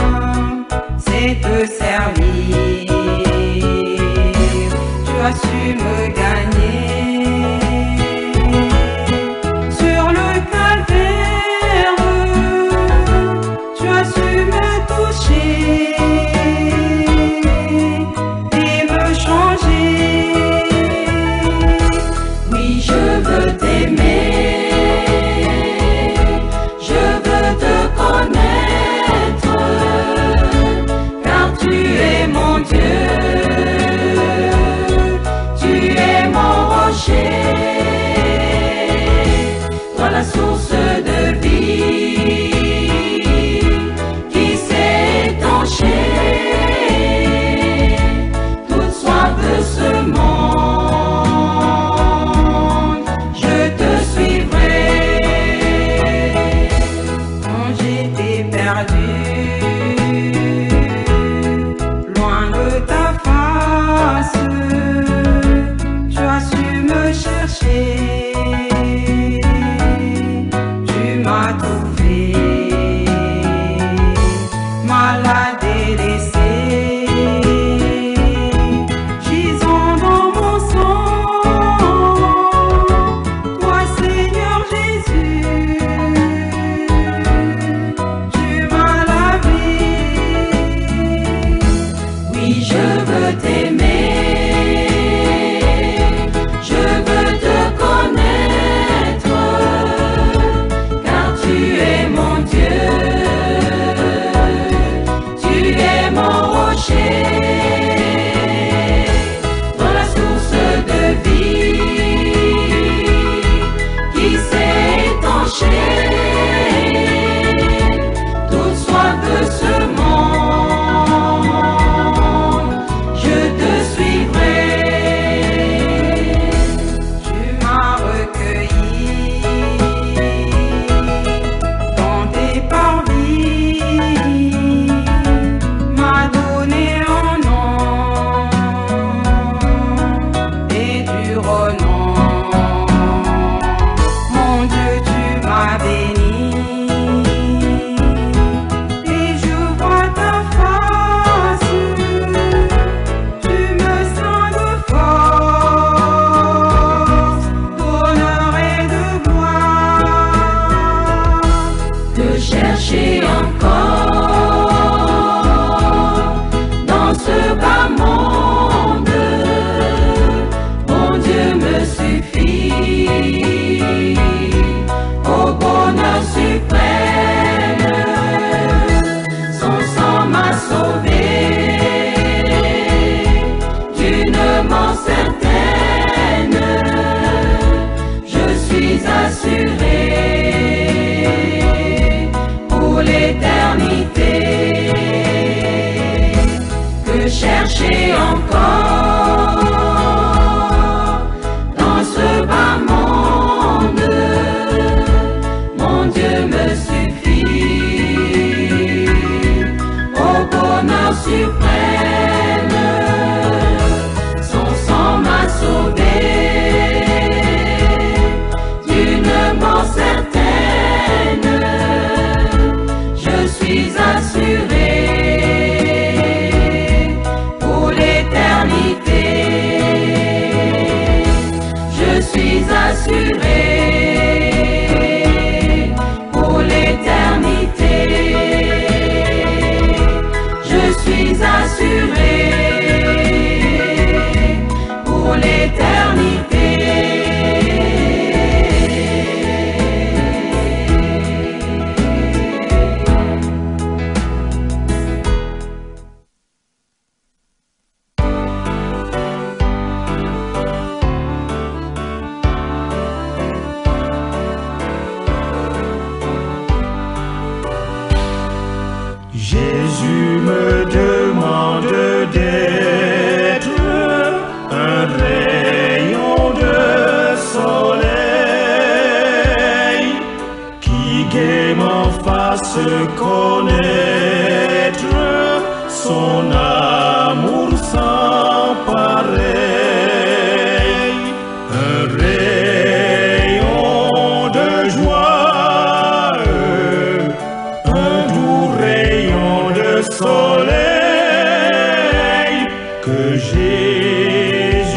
Que Jésus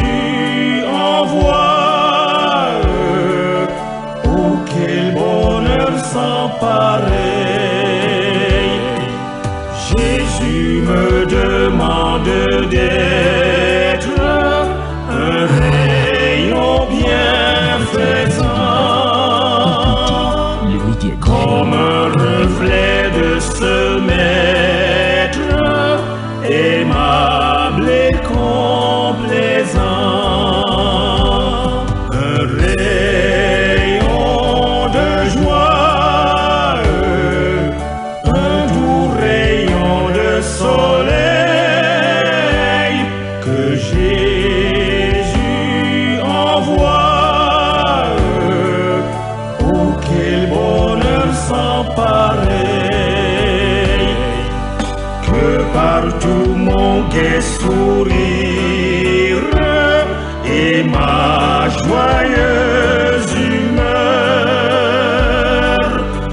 et ma joyeuse humeur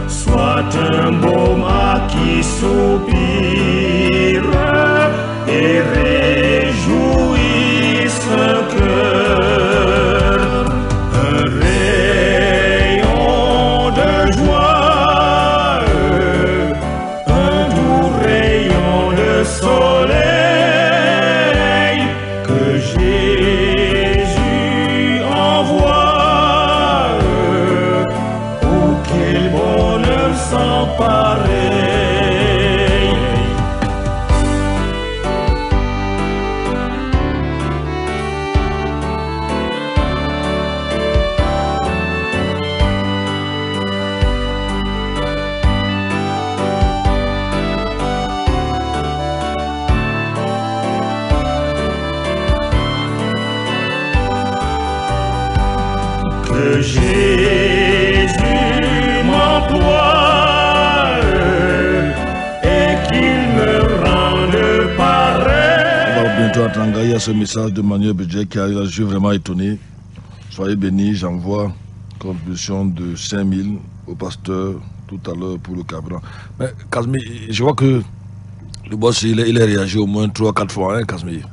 soit un baume à qui soupire et réjouisse un cœur, un rayon de joie, un doux rayon de soleil que Jésus envoie. Oh, quel bonheur sans pareil. Que Jésus m'emploie et qu'il me rende pareil. On va bientôt attendre. Il y a ce message de Manuel Budget qui arrive. Je suis vraiment étonné. Soyez bénis. J'envoie contribution de 5000 au pasteur tout à l'heure pour le carburant. Mais Casimir, je vois que le boss il a réagi au moins 3-4 fois, hein, Casimir.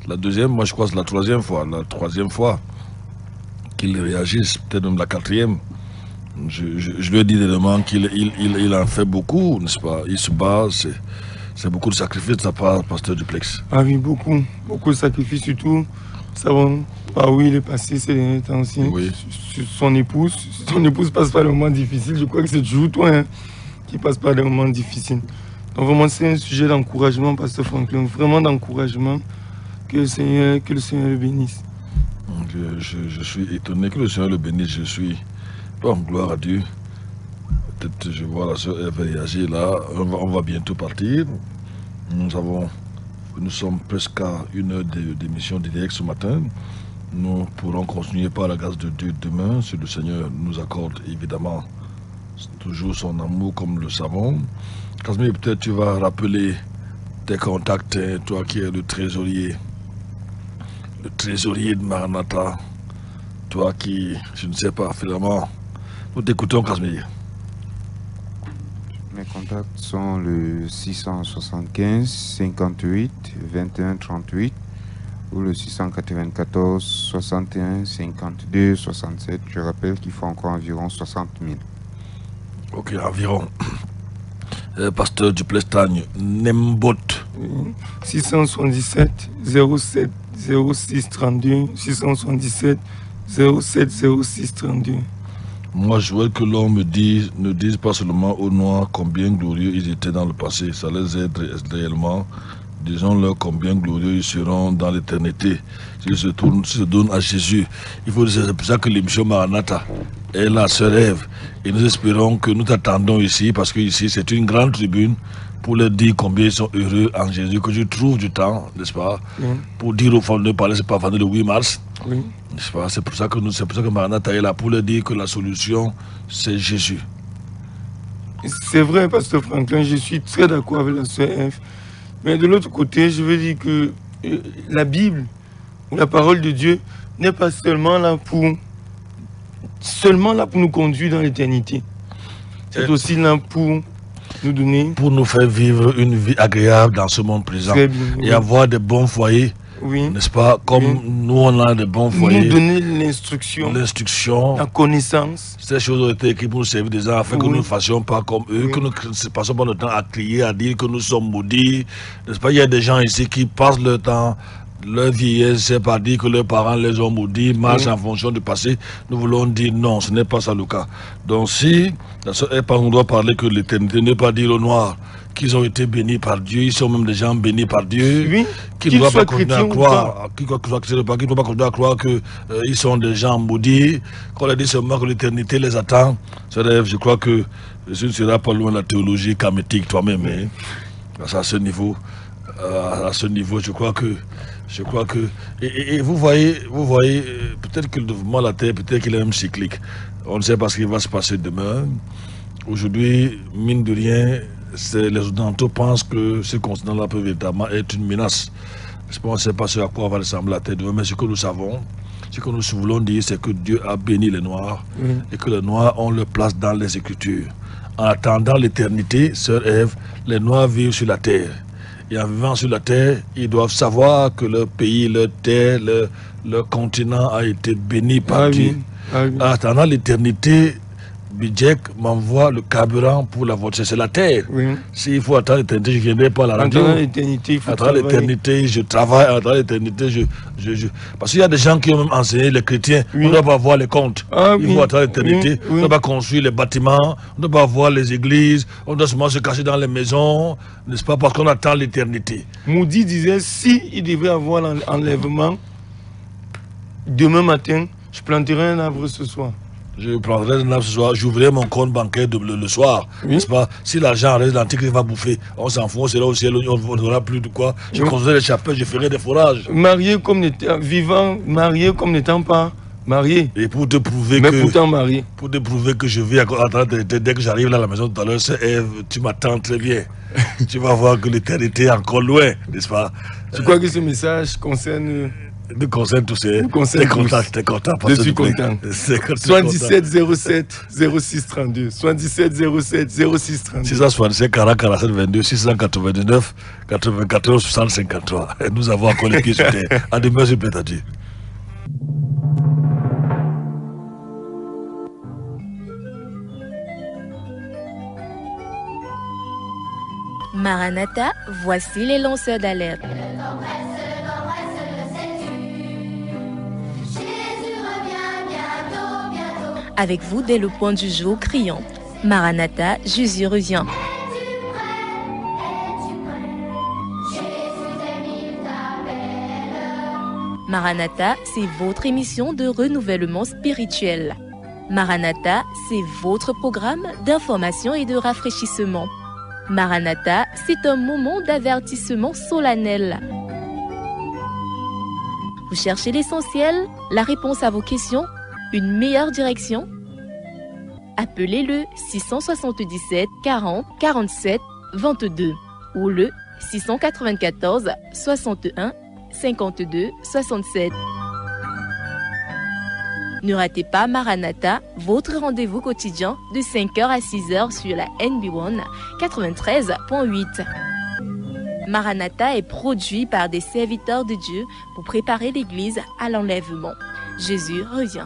La deuxième, moi je crois que c'est la troisième fois. La troisième fois qu'il réagisse, peut-être même la quatrième. Je lui ai dit évidemment qu'il en fait beaucoup, n'est-ce pas? Il se bat, c'est beaucoup de sacrifices de sa part, pasteur Duplex. Ah oui, beaucoup de sacrifices, surtout. Savons où il est passé ces derniers temps-ci. Oui. Son épouse passe par des moments difficiles. Je crois que c'est toujours toi, hein, qui passe par des moments difficiles. Donc vraiment, c'est un sujet d'encouragement, pasteur Franklin, vraiment d'encouragement. Que le Seigneur le bénisse. Je suis étonné que le Seigneur le bénisse. Je suis. Bon, gloire à Dieu. Peut-être je vois la soeur Eve réagir là. On va bientôt partir. Nous sommes presque à 1 heure d'émission direct ce matin. Nous pourrons continuer par la grâce de Dieu demain, si le Seigneur nous accorde évidemment toujours son amour comme le savons. Casimir, peut-être tu vas rappeler tes contacts, toi qui es le trésorier de Maranatha, toi qui, je ne sais pas, finalement, nous t'écoutons, Casimir. Mes contacts sont le 675 58 21 38 ou le 694 61 52 67. Je rappelle qu'il faut encore environ 60 000. Ok, environ. Pasteur du Plestagne, Nembot. 677 07 06 32 677 07 06 32. Moi, je veux que l'on me dise, ne dise pas seulement aux Noirs combien glorieux ils étaient dans le passé. Ça les aide réellement. Disons-leur combien glorieux ils seront dans l'éternité. S'ils se donnent à Jésus. C'est pour ça que l'émission Maranatha est la sœur Ève. Et nous espérons que nous t'attendons ici, parce que ici c'est une grande tribune pour leur dire combien ils sont heureux en Jésus, que je trouve du temps, n'est-ce pas, pour dire aux femmes de parler, c'est pas vendredi le 8 mars. Oui. N'est-ce pas? C'est pour ça que Maranatha est là, pour leur dire que la solution, c'est Jésus. C'est vrai, pasteur Franklin, je suis très d'accord avec la sœur F. Mais de l'autre côté, je veux dire que la Bible, ou la parole de Dieu, n'est pas seulement là pour nous conduire dans l'éternité. C'est aussi là pour nous donner... Pour nous faire vivre une vie agréable dans ce monde présent. Très bien, oui. Et avoir de bons foyers. Oui. N'est-ce pas? Comme nous, on a de bons foyers. Nous donner l'instruction. La connaissance. Ces choses ont été écrites pour nous servir des gens, afin que nous ne fassions pas comme eux, que nous ne passions pas notre temps à crier, à dire que nous sommes maudits. N'est-ce pas? Il y a des gens ici qui passent leur temps, leur vieillesse, c'est pas dire que leurs parents les ont maudits, marchent en fonction du passé. Nous voulons dire non, ce n'est pas ça le cas. Donc si la sœur on doit parler que l'éternité, ne pas dire aux Noirs qu'ils ont été bénis par Dieu, ils sont même des gens bénis par Dieu, qu'ils ne doivent pas continuer à croire, qu'ils ne doivent pas continuer à croire qu'ils sont des gens maudits, qu'on leur dit seulement que l'éternité les attend. Je crois que ce ne sera pas loin de la théologie kamétique toi-même. Hein. À ce niveau, je crois que et vous voyez, peut-être que le développement de la Terre, peut-être qu'il est même cyclique. On ne sait pas ce qui va se passer demain. Aujourd'hui, mine de rien, les Occidentaux pensent que ce continent-là peut véritablement être une menace. On ne sait pas ce à quoi on va ressembler la terre demain, mais ce que nous savons, ce que nous voulons dire, c'est que Dieu a béni les Noirs et que les Noirs ont leur place dans les Écritures. En attendant l'éternité, sœur Ève, les Noirs vivent sur la terre. Et en vivant sur la terre, ils doivent savoir que leur pays, leur terre, leur continent a été béni par Dieu. En attendant l'éternité, Bidjek m'envoie le carburant pour la voiture. C'est la terre. S'il faut attendre l'éternité, je ne viendrai pas à la radio. Attendre l'éternité, il faut attendre l'éternité, je travaille. Attendre l'éternité, Parce qu'il y a des gens qui ont même enseigné les chrétiens. On doit pas voir les comptes. Il faut attendre l'éternité. On ne doit pas construire les bâtiments. On ne doit pas voir les églises. On doit seulement se cacher dans les maisons. N'est-ce pas? Parce qu'on attend l'éternité. Moody disait, s'il devait avoir l'enlèvement, demain matin, je planterai un arbre ce soir. Je prendrai un arbre ce soir, j'ouvrirai mon compte bancaire le soir. N'est-ce pas? Si l'argent reste, l'antique va bouffer. On s'en fout, on sera au ciel, on n'aura plus de quoi. Je construirai des chapelles, je ferai des forages. Marié comme n'étant vivant, marié comme n'étant pas marié. Et pour te prouver pourtant marié. Pour te prouver que je vis dès que j'arrive là à la maison tout à l'heure, tu m'attends très bien. Tu vas voir que l'éternité est encore loin, n'est-ce pas? Je crois que ce message concerne... Nous concerne tous ces... T'es content. Je suis content. 77 07 06 32. 77 07 06 32. 667 40 47 22 699 94 60 53. Et nous avons encore les pieds sur terre. À demain, je plaît à Dieu. Maranatha, voici les lanceurs d'alerte. Avec vous dès le point du jour criant Maranatha, Jésus revient. Maranatha, c'est votre émission de renouvellement spirituel. Maranatha, c'est votre programme d'information et de rafraîchissement. Maranatha, c'est un moment d'avertissement solennel. Vous cherchez l'essentiel, la réponse à vos questions, une meilleure direction? Appelez le 677 40 47 22 ou le 694 61 52 67. Ne ratez pas Maranatha, votre rendez-vous quotidien de 5h à 6h sur la NB1 93.8. Maranatha est produit par des serviteurs de Dieu pour préparer l'Église à l'enlèvement. Jésus revient.